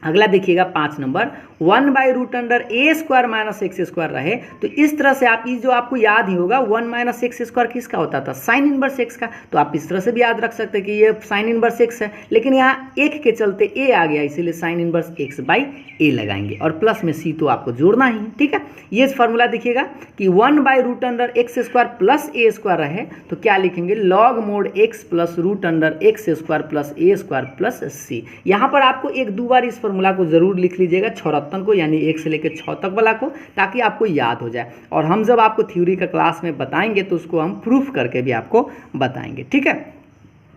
अगला देखिएगा 5 number root under a square minus x square रहे तो इस तरह से आप, जो आपको याद ही होगा 1 माइनस एक्स स्क्वायर किसका होता था, साइन इनवर्स एक्स का, तो आप इस तरह से भी याद रख सकते हैं कि ये साइन इनवर्स एक्स है, लेकिन यहाँ एक के चलते ए आ गया इसीलिए साइन इनवर्स x/a लगाएंगे और प्लस में सी तो आपको जोड़ना ही। ठीक है, ये फार्मूला देखिएगा कि root under x square plus a square रहे तो क्या लिखेंगे, log mod x plus root under x square plus a square plus c. यहाँ पर आपको 1-2 बार इस फार्मूला को जरूर लिख लीजिएगा, 6 को, यानी 1 से लेकर 6 तक वाला को, ताकि आपको याद हो जाए। और हम जब आपको थ्योरी का क्लास में बताएंगे तो उसको हम प्रूफ करके भी आपको बताएंगे। ठीक है,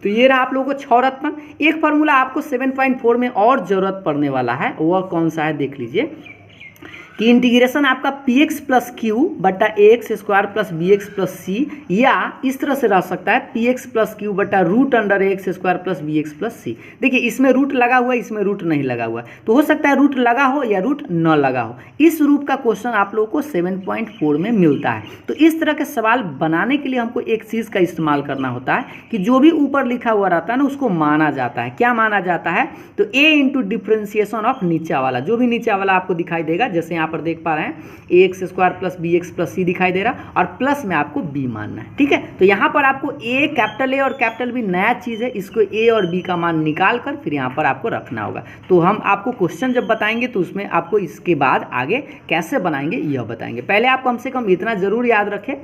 तो ये रहा आप लोगों को 6 रत्न। एक फार्मूला आपको 7.4 में और जरूरत पड़ने वाला है, वह कौन सा है देख लीजिए कि इंटीग्रेशन आपका पी एक्स प्लस क्यू बटा a x square plus b x plus c, या इस तरह से रह सकता है पी एक्स प्लस क्यू बटा root under a x square plus b x plus c. देखिए इसमें रूट लगा हुआ है, इसमें रूट नहीं लगा हुआ है, तो हो सकता है रूट लगा हो या रूट न लगा हो। इस रूप का क्वेश्चन आप लोगों को 7.4 में मिलता है। तो इस तरह के सवाल बनाने के लिए हमको एक चीज़ का इस्तेमाल करना होता है कि जो भी ऊपर लिखा हुआ रहता है ना उसको माना जाता है। क्या माना जाता है, तो ए इंटू डिफ्रेंसिएशन ऑफ नीचा वाला, जो भी नीचा वाला आपको दिखाई देगा, जैसे यहाँ पर देख पा रहे हैं a x square plus b x plus c दिखाई दे रहा, और प्लस में आपको बी मानना है। ठीक है, तो यहाँ पर आपको ए, कैपिटल ए और कैपिटल बी नया चीज़ है, इसको ए और बी का मान निकाल कर फिर यहाँ पर आपको रखना होगा। तो हम आपको क्वेश्चन जब बताएंगे तो उसमें आपको इसके बाद आगे कैसे बनाएंगे यह बताएंगे। पहले आप कम से कम इतना जरूर याद रखें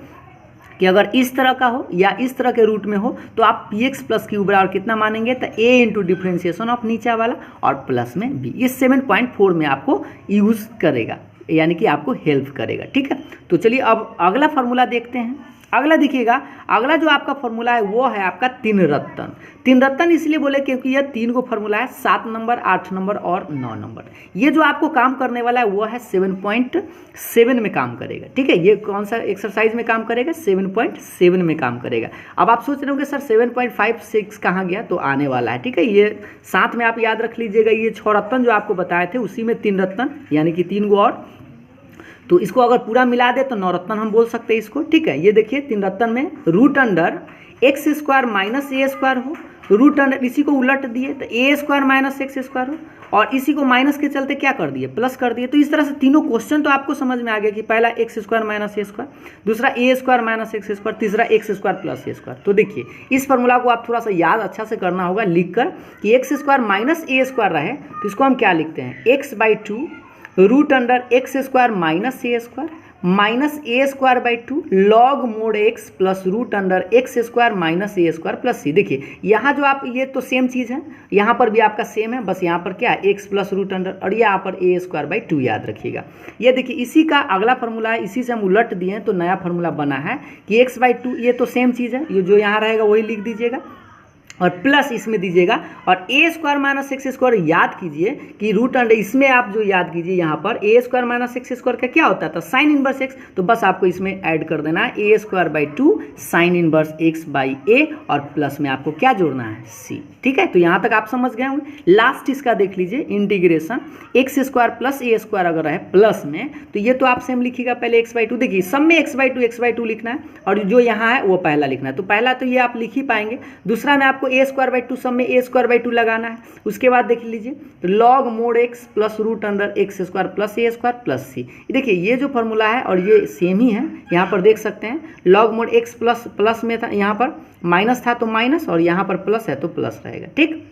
कि अगर इस तरह का हो या इस तरह के रूट में हो तो आप पी एक्स प्लस क्यू बराबर कितना मानेंगे, तो ए इंटू डिफ्रेंसिएशन ऑफ नीचा वाला और प्लस में बी। ये 7.4 में आपको यूज़ करेगा, यानी कि आपको हेल्प करेगा। ठीक है, तो चलिए अब अगला फार्मूला देखते हैं। अगला देखिएगा, अगला जो आपका फार्मूला है वो है आपका 3 रत्न। 3 रत्न इसलिए बोले क्योंकि यह 3 को फार्मूला है, 7 नंबर, 8 नंबर और 9 नंबर। ये जो आपको काम करने वाला है वो है 7.7 में काम करेगा। ठीक है, ये कौन सा एक्सरसाइज में काम करेगा, 7.7 में काम करेगा। अब आप सोच रहे होंगे सर 7.56 कहाँ गया, तो आने वाला है। ठीक है, ये साथ में आप याद रख लीजिएगा, ये 6 रत्न जो आपको बताए थे उसी में 3 रत्न यानी कि 3 गो और, तो इसको अगर पूरा मिला दे तो 9 रत्न हम बोल सकते हैं इसको। ठीक है, ये देखिए 3 रत्न में root under x square minus a square हो, रूट अंडर इसी को उलट दिए तो a square minus x square हो, और इसी को माइनस के चलते क्या कर दिए, प्लस कर दिए। तो इस तरह से तीनों क्वेश्चन तो आपको समझ में आ गया कि पहला x square minus a square, दूसरा ए स्क्वायर माइनस एक्स स्क्वायर, तीसरा x square plus a square. तो देखिए इस फार्मूला को आप थोड़ा सा याद अच्छा से करना होगा लिख कर कि x square minus a square रहे तो इसको हम क्या लिखते हैं, x/2 root under x square minus a square minus a square by 2 log mod x plus root under x square minus a square plus c. देखिए यहाँ जो आप, ये तो सेम चीज़ है, यहाँ पर भी आपका सेम है, बस यहाँ पर क्या है एक्स प्लस रूट अंडर और यहाँ पर ए स्क्वायर बाई 2 याद रखिएगा। ये देखिए इसी का अगला फार्मूला है, इसी से हम उलट दिए हैं तो नया फार्मूला बना है कि x/2, ये तो सेम चीज़ है, ये जो यहाँ रहेगा वही लिख दीजिएगा और प्लस इसमें दीजिएगा, और ए स्क्वायर माइनस एक्स स्क्वायर याद कीजिए कि रूट अंडर, इसमें आप जो याद कीजिए यहाँ पर ए स्क्वायर माइनस एक्स स्क्वायर का क्या होता था, साइन इनवर्स एक्स, तो बस आपको इसमें ऐड कर देना है a square by 2 sine inverse x by a और प्लस में आपको क्या जोड़ना है, सी। ठीक है, तो यहाँ तक आप समझ गए होंगे। लास्ट इसका देख लीजिए integration x square plus a square अगर है प्लस में, तो ये तो आप सेम लिखिएगा पहले x/2, देखिए सब में x/2 लिखना है और जो यहाँ है वो पहला लिखना है। तो पहला तो ये आप लिख ही पाएंगे, दूसरा में आपको ए स्क्वायर बाई 2 सब में ए स्क्वायर बाई 2 लगाना है। उसके बाद देख लीजिए तो log mod x plus root under x square plus a square plus c. देखिए ये जो फार्मूला है और ये सेम ही है, यहाँ पर देख सकते हैं लॉग मोड एक्स प्लस में था, यहाँ पर माइनस था तो माइनस और यहाँ पर प्लस है तो प्लस रहेगा। ठीक,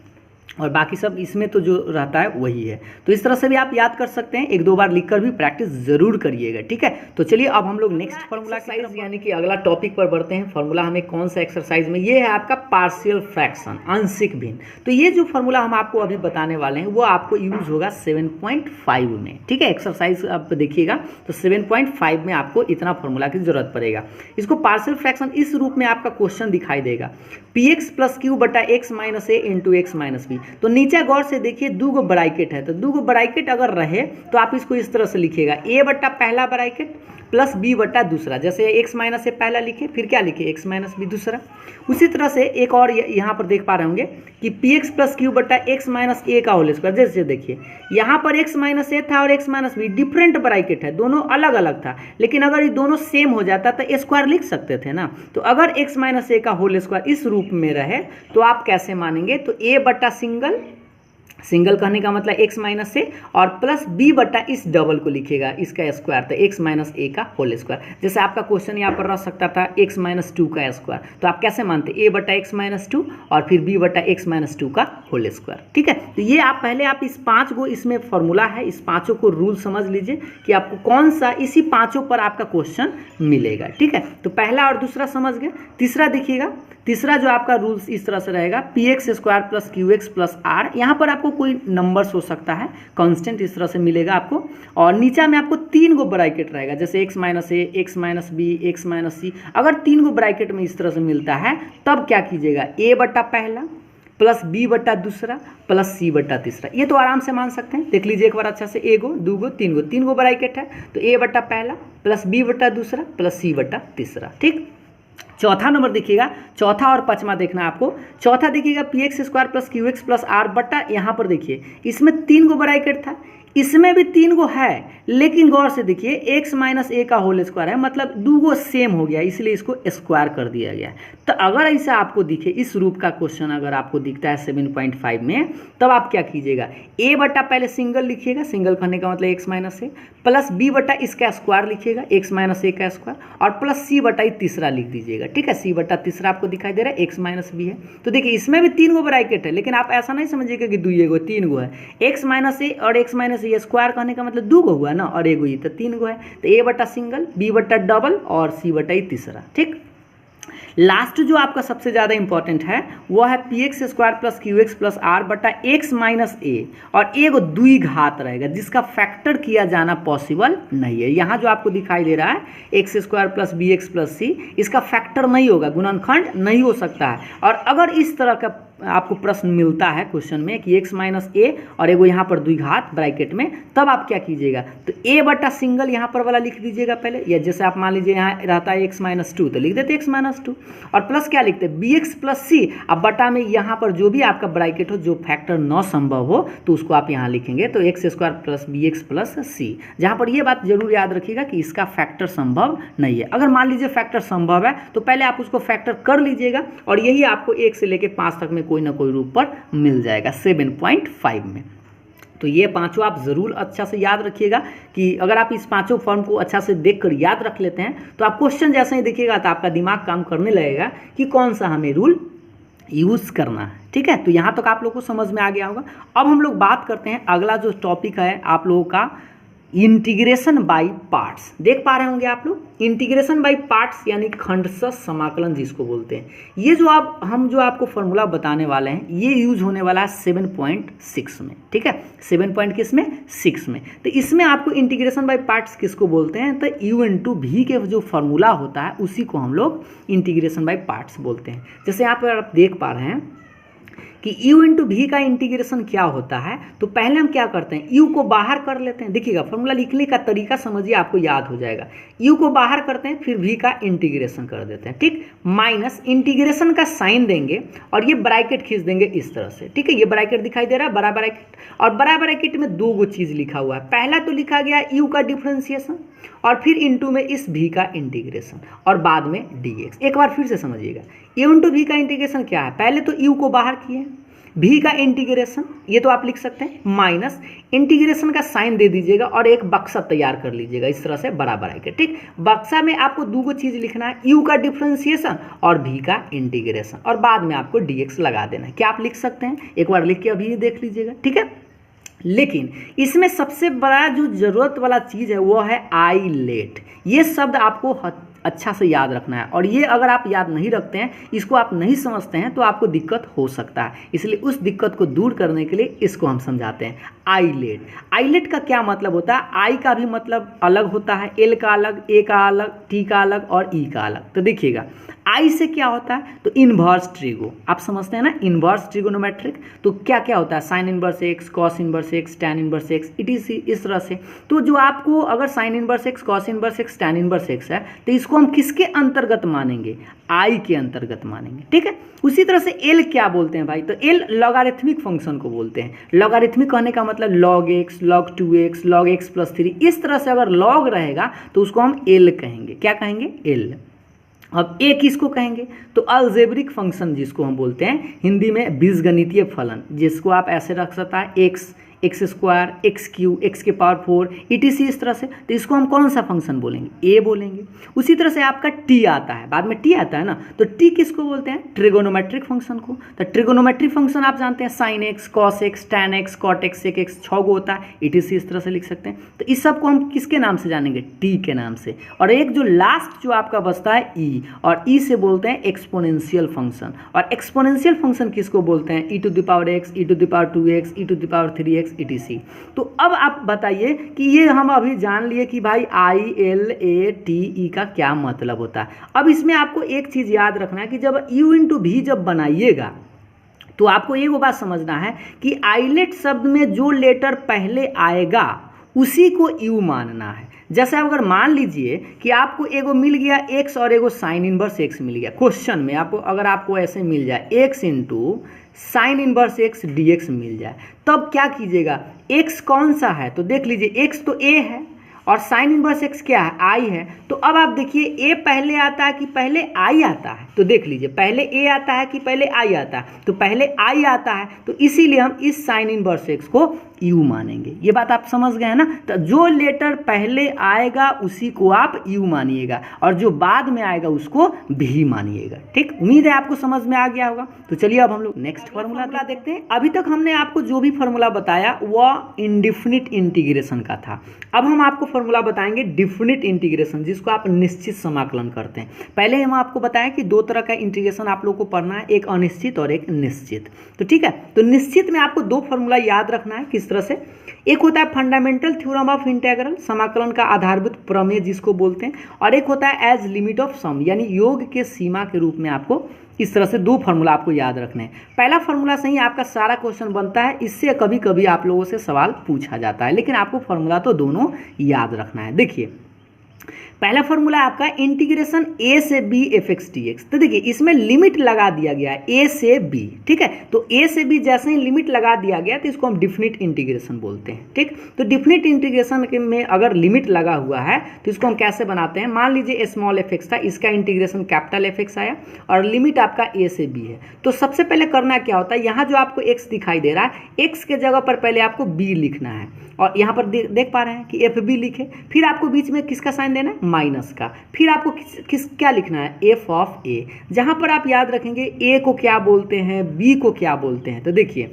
और बाकी सब इसमें तो जो रहता है वही है। तो इस तरह से भी आप याद कर सकते हैं, एक दो बार लिखकर भी प्रैक्टिस जरूर करिएगा, ठीक है। तो चलिए अब हम लोग नेक्स्ट फार्मूला एक्सरसाइज यानी कि अगला टॉपिक पर बढ़ते हैं। फार्मूला हमें कौन सा एक्सरसाइज में, ये है आपका पार्शियल फ्रैक्शन, आंशिक भिन्न। तो ये जो फार्मूला हम आपको अभी बताने वाले हैं वो आपको यूज होगा 7.5 में, ठीक है। एक्सरसाइज आप देखिएगा तो 7.5 में आपको इतना फार्मूला की जरूरत पड़ेगा। इसको पार्शियल फ्रैक्शन इस रूप में आपका क्वेश्चन दिखाई देगा, px प्लस क्यू बटा एक्स माइनस ए इंटू एक्स माइनस बी। तो नीचे गौर से देखिए दो गो ब्रैकेट है, तो दो गो ब्रैकेट अगर रहे तो आप इसको इस तरह से लिखिएगा, ए बटा पहला ब्रैकेट प्लस बी बटा दूसरा। जैसे एक्स माइनस ए पहला लिखे, फिर क्या लिखे, एक्स माइनस बी दूसरा। उसी तरह से एक और यहाँ पर देख पा रहे होंगे कि पी एक्स प्लस क्यू बटा एक्स माइनस ए का होल स्क्वायर। जैसे देखिए यहाँ पर एक्स माइनस ए था और x minus be different bracket है, दोनों अलग अलग था, लेकिन अगर ये दोनों सेम हो जाता तो स्क्वायर लिख सकते थे ना। तो अगर एक्स माइनस ए का होल स्क्वायर इस रूप में रहे तो आप कैसे मानेंगे, तो ए बटा सिंगल कहने का मतलब एक्स माइनस ए और प्लस बी बटा इस डबल को लिखेगा, इसका स्क्वायर, तो एक्स माइनस ए का होल स्क्वायर। जैसे आपका क्वेश्चन यहाँ पर रह सकता था एक्स माइनस 2 का स्क्वायर, तो आप कैसे मानते, ए बटा एक्स माइनस 2 और फिर बी बटा एक्स माइनस 2 का होल स्क्वायर, ठीक है। तो ये आप पहले आप इस 5 को, इसमें फॉर्मूला है, इस पाँचों को रूल समझ लीजिए कि आपको कौन सा इसी 5 पर आपका क्वेश्चन मिलेगा, ठीक है। तो पहला और दूसरा समझ गए। तीसरा देखिएगा, तीसरा जो आपका रूल्स इस तरह से रहेगा, P x square plus Q x plus R. यहाँ पर आपको कोई नंबर्स हो सकता है, कांस्टेंट इस तरह से मिलेगा आपको, और नीचे में आपको 3 गो ब्रैकेट रहेगा, जैसे x minus a, x minus b, x minus c. अगर 3 गो ब्रैकेट में इस तरह से मिलता है तब क्या कीजिएगा, ए बटा पहला प्लस बी बटा दूसरा प्लस सी बटा तीसरा। ये तो आराम से मान सकते हैं, देख लीजिए एक बार अच्छा से, ए गो, दो गो, तीन गो ब्रैकेट है, तो ए बटा पहला प्लस बी बटा दूसरा प्लस सी बटा तीसरा, ठीक। चौथा नंबर देखिएगा, चौथा और पांचवा देखना आपको। चौथा देखिएगा P x square plus Q x plus are बटा, यहाँ पर देखिए इसमें 3 गो ब्रैकेट था, इसमें भी 3 गो है, लेकिन गौर से देखिए एक्स माइनस ए का होल स्क्वायर है, मतलब 2 गो सेम हो गया, इसलिए इसको स्क्वायर कर दिया गया। तो अगर ऐसा आपको दिखे, इस रूप का क्वेश्चन अगर आपको दिखता है 7.5 में, तब आप क्या कीजिएगा, ए बटा पहले सिंगल लिखिएगा, सिंगल करने का मतलब एक्स माइनस ए, प्लस बी बटा इसका स्क्वायर लिखिएगा, एक्स माइनस ए का स्क्वायर, और प्लस सी बटा तीसरा लिख दीजिएगा, ठीक है। सी बटा तीसरा आपको दिखाई दे रहा है, एक्स माइनस बी है। तो देखिए इसमें भी 3 गो ब्रैकेट है, लेकिन आप ऐसा नहीं समझिएगा कि 2 गो, 3 गो है। एक्स माइनस ए और एक्स माइनस ए स्क्वायर कहने का मतलब 2 गो हुआ ना, और 1 गो, ये तो 3 गो है। तो ए बटा सिंगल, बी बटा डबल और सी बटा तीसरा, ठीक। लास्ट जो आपका सबसे ज़्यादा इंपॉर्टेंट है वो है p x square plus Q x plus are बटा एक्स माइनस ए, और एक द्विघात रहेगा जिसका फैक्टर किया जाना पॉसिबल नहीं है। यहाँ जो आपको दिखाई दे रहा है x square plus b x plus c, इसका फैक्टर नहीं होगा, गुणनखंड नहीं हो सकता है। और अगर इस तरह का आपको प्रश्न मिलता है क्वेश्चन में कि एक्स माइनस ए और एगो यहाँ पर द्विघात ब्रैकेट में, तब आप क्या कीजिएगा, तो ए बटा सिंगल यहाँ पर वाला लिख दीजिएगा पहले, या जैसे आप मान लीजिए यहाँ रहता है एक्स माइनस 2 तो लिख देते एक्स माइनस 2, और प्लस क्या लिखते हैं बी एक्स प्लस सी। अब बटा में यहाँ पर जो भी आपका ब्रैकेट हो, जो फैक्टर न संभव हो तो उसको आप यहाँ लिखेंगे, तो x square plus b x plus c. जहाँ पर ये बात जरूर याद रखिएगा कि इसका फैक्टर संभव नहीं है। अगर मान लीजिए फैक्टर संभव है तो पहले आप उसको फैक्टर कर लीजिएगा, और यही आपको 1 से लेकर 5 तक में कोई ना कोई रूप पर मिल जाएगा 7.5 में। तो ये पांचों आप ज़रूर अच्छा से याद रखिएगा कि अगर आप इस पांचों फॉर्म को अच्छा से देखकर याद रख लेते हैं तो आप क्वेश्चन जैसे ही देखिएगा तो आपका दिमाग काम करने लगेगा कि कौन सा हमें रूल यूज़ करना है, ठीक है। तो यहाँ तक आप लोग को समझ में आ गया होगा। अब हम लोग बात करते हैं, अगला जो टॉपिक है आप लोगों का इंटीग्रेशन बाय पार्ट्स। देख पा रहे होंगे आप लोग, इंटीग्रेशन बाय पार्ट्स यानी खंडशः समाकलन जिसको बोलते हैं। ये जो हम जो आपको फॉर्मूला बताने वाले हैं ये यूज होने वाला है 7.6 में, ठीक है। 7.6 में। तो इसमें आपको इंटीग्रेशन बाय पार्ट्स किसको बोलते हैं, तो u इंटू वी के जो फॉर्मूला होता है उसी को हम लोग इंटीग्रेशन बाय पार्ट्स बोलते हैं। जैसे यहाँ पर आप देख पा रहे हैं कि u इंटू वी का इंटीग्रेशन क्या होता है, तो पहले हम क्या करते हैं, u को बाहर कर लेते हैं। देखिएगा फॉर्मूला लिखने का तरीका समझिए, आपको याद हो जाएगा। u को बाहर करते हैं, फिर v का इंटीग्रेशन कर देते हैं, ठीक। माइनस इंटीग्रेशन का साइन देंगे और ये ब्रैकेट खींच देंगे इस तरह से, ठीक है। ये ब्रैकेट दिखाई दे रहा है, बड़ा ब्रैकेट, और बड़ा ब्रैकेट में 2 गो चीज़ लिखा हुआ है। पहला तो लिखा गया u का डिफ्रेंसिएशन, और फिर इंटू में इस v का इंटीग्रेशन, और बाद में dx। एक बार फिर से समझिएगा, u इंटू वी का इंटीग्रेशन क्या है, पहले तो u को बाहर किए, भी का इंटीग्रेशन, ये तो आप लिख सकते हैं, माइनस इंटीग्रेशन का साइन दे दीजिएगा और एक बक्सा तैयार कर लीजिएगा इस तरह से बराबर है। ठीक, बक्सा में आपको दो चीज लिखना है, यू का डिफरेंशिएशन और भी का इंटीग्रेशन, और बाद में आपको dx लगा देना है। क्या आप लिख सकते हैं? एक बार लिख के अभी देख लीजिएगा। ठीक है, लेकिन इसमें सबसे बड़ा जो जरूरत वाला चीज़ है वो है आईलेट। ये शब्द आपको अच्छा से याद रखना है, और ये अगर आप याद नहीं रखते हैं, इसको आप नहीं समझते हैं, तो आपको दिक्कत हो सकता है। इसलिए उस दिक्कत को दूर करने के लिए इसको हम समझाते हैं, आईलेट। आईलेट का क्या मतलब होता है? आई का भी मतलब अलग होता है, एल का अलग, ए का अलग, टी का अलग और ई का अलग। तो देखिएगा, आई से क्या होता है? तो इनवर्स ट्रिगो, आप समझते हैं ना, इनवर्स ट्रिगोनोमेट्रिक। तो क्या क्या होता है? Sign inverse x, cos inverse x, tan inverse x, इस तरह से। तो जो आपको अगर sign inverse x, cos inverse x, tan inverse x है, तो इसको हम किसके अंतर्गत मानेंगे? आई के अंतर्गत मानेंगे। ठीक है, उसी तरह से एल क्या बोलते हैं भाई? तो एल लॉगरिथमिक फंक्शन को बोलते हैं। लॉगरिथमिक कहने का मतलब log x, log 2x, log x plus 3, इस तरह से अगर लॉग रहेगा तो उसको हम एल कहेंगे। क्या कहेंगे? एल। अब ए किसको कहेंगे? तो अलजेब्रिक फंक्शन जिसको हम बोलते हैं हिंदी में बीजगणितीय फलन, जिसको आप ऐसे रख सकता है x, x square, x Q, x के पावर 4, ETC, इस तरह से। तो इसको हम कौन सा फंक्शन बोलेंगे? ए बोलेंगे। उसी तरह से आपका टी आता है, बाद में टी आता है ना, तो टी किसको बोलते हैं? ट्रिगोनोमेट्रिक फंक्शन को। तो ट्रिगोनोमेट्रिक फंक्शन आप जानते हैं, sine x, cos x, tan x, cot x, sec x, 6 गो होता है, ETC, इस तरह से लिख सकते हैं। तो इस सब को हम किसके नाम से जानेंगे? टी के नाम से। और एक जो लास्ट जो आपका बचता है ई, और ई से बोलते हैं एक्सपोनेंशियल फंक्शन। और एक्सपोनेंशियल फंक्शन किसको बोलते हैं? e to the power x, e to the power 2x, e to the power 3x, ETC। तो अब आप बताइए कि ये हम अभी जान लिए कि भाई आई, एल, ए, टी, ई का क्या मतलब होता है। अब इसमें आपको एक चीज़ याद रखना है कि जब u इंटू भी जब बनाइएगा, तो आपको ये वो बात समझना है कि आइलेट शब्द में जो लेटर पहले आएगा उसी को यू मानना है। जैसे अगर मान लीजिए कि आपको एगो मिल गया x और एगो साइन इनवर्स x मिल गया, क्वेश्चन में आपको अगर आपको ऐसे मिल जाए x into sine inverse x dx मिल जाए, तब क्या कीजिएगा? x कौन सा है? तो देख लीजिए, x तो a है और साइन इनवर्स x क्या है? i है। तो अब आप देखिए, a पहले आता है कि पहले i आता है? तो देख लीजिए, पहले a आता है कि पहले i आता है? तो पहले i आता है, तो इसीलिए हम इस साइन इनवर्स x को u मानेंगे। ये बात आप समझ गए हैं ना? तो जो लेटर पहले आएगा उसी को आप u मानिएगा, और जो बाद में आएगा उसको भी मानिएगा। ठीक, उम्मीद है आपको समझ में आ गया होगा। तो चलिए अब हम लोग नेक्स्ट फार्मूला देखते हैं। अभी तक हमने आपको जो भी फार्मूला बताया वह इंडिफिनिट इंटीग्रेशन का था। अब हम आपको फार्मूला बताएंगे डिफिनिट इंटीग्रेशन, जिसको आप निश्चित समाकलन करते हैं। पहले हम आपको बताएं कि दो तरह का इंटीग्रेशन आप लोग को पढ़ना है, एक अनिश्चित और एक निश्चित। तो ठीक है, तो निश्चित में आपको दो फार्मूला याद रखना है। किस तरह से? एक होता है फंडामेंटल थ्योरम ऑफ इंटीग्रल, समाकलन का आधारभूत प्रमेय जिसको बोलते हैं, और एक होता है एज लिमिट ऑफ सम, यानी योग के सीमा के रूप में। आपको इस तरह से दो फार्मूला आपको याद रखने हैं। पहला फार्मूला से ही आपका सारा क्वेश्चन बनता है, इससे कभी कभी आप लोगों से सवाल पूछा जाता है, लेकिन आपको फार्मूला तो दोनों याद रखना है। देखिए, पहला फॉर्मूला आपका इंटीग्रेशन a से b fx dx। तो देखिए, इसमें लिमिट लगा दिया गया है a से b। ठीक है, तो a से b जैसे ही लिमिट लगा दिया गया तो इसको हम डिफिनिट इंटीग्रेशन बोलते हैं। ठीक, तो डिफिनिट इंटीग्रेशन में अगर लिमिट लगा हुआ है तो इसको हम कैसे बनाते हैं? मान लीजिए स्मॉल fx था, इसका इंटीग्रेशन कैपिटल fx आया और लिमिट आपका a से b है। तो सबसे पहले करना क्या होता है, यहाँ जो आपको x दिखाई दे रहा है, x के जगह पर पहले आपको b लिखना है, और यहाँ पर देख पा रहे हैं कि FB लिखे, फिर आपको बीच में किसका साइन देना है? माइनस का। फिर आपको क्या लिखना है? f ऑफ a, जहाँ पर आप याद रखेंगे a को क्या बोलते हैं, b को क्या बोलते हैं। तो देखिए,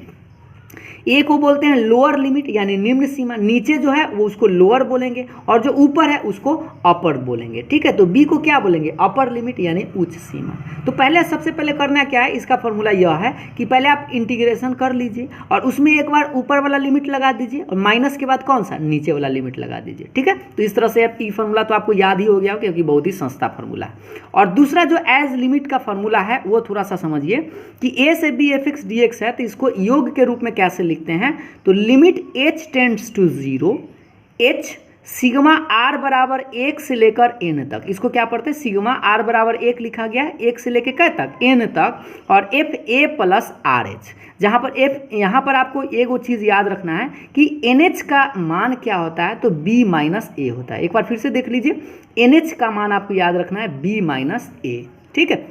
ए को बोलते हैं लोअर लिमिट यानी निम्न सीमा, नीचे जो है वो उसको लोअर बोलेंगे, और जो ऊपर है उसको अपर बोलेंगे। ठीक है, तो बी को क्या बोलेंगे? अपर लिमिट यानी उच्च सीमा। तो पहले सबसे पहले करना क्या है, इसका फॉर्मूला यह है कि पहले आप इंटीग्रेशन कर लीजिए और उसमें एक बार ऊपर वाला लिमिट लगा दीजिए और माइनस के बाद कौन सा? नीचे वाला लिमिट लगा दीजिए। ठीक है, तो इस तरह से आप ई फॉर्मूला तो आपको याद ही हो गया क्योंकि बहुत ही सस्ता फॉर्मूला है। और दूसरा जो एज लिमिट का फॉर्मूला है वो थोड़ा सा समझिए कि a से b fx dx है, तो इसको योग के रूप में कैसे लिखते हैं? तो limit h tends to 0, h सिग्मा r बराबर 1 से लेकर n तक। इसको क्या पढ़ते हैं? सिग्मा r बराबर 1 लिखा गया है, 1 से लेकर कै तक? n तक, और f a plus R H, जहाँ पर f, यहाँ पर आपको एक वो चीज़ याद रखना है कि NH का मान क्या होता है? तो b माइनस a होता है। एक बार फिर से देख लीजिए, NH का मान आपको याद रखना है b माइनस a। ठीक है,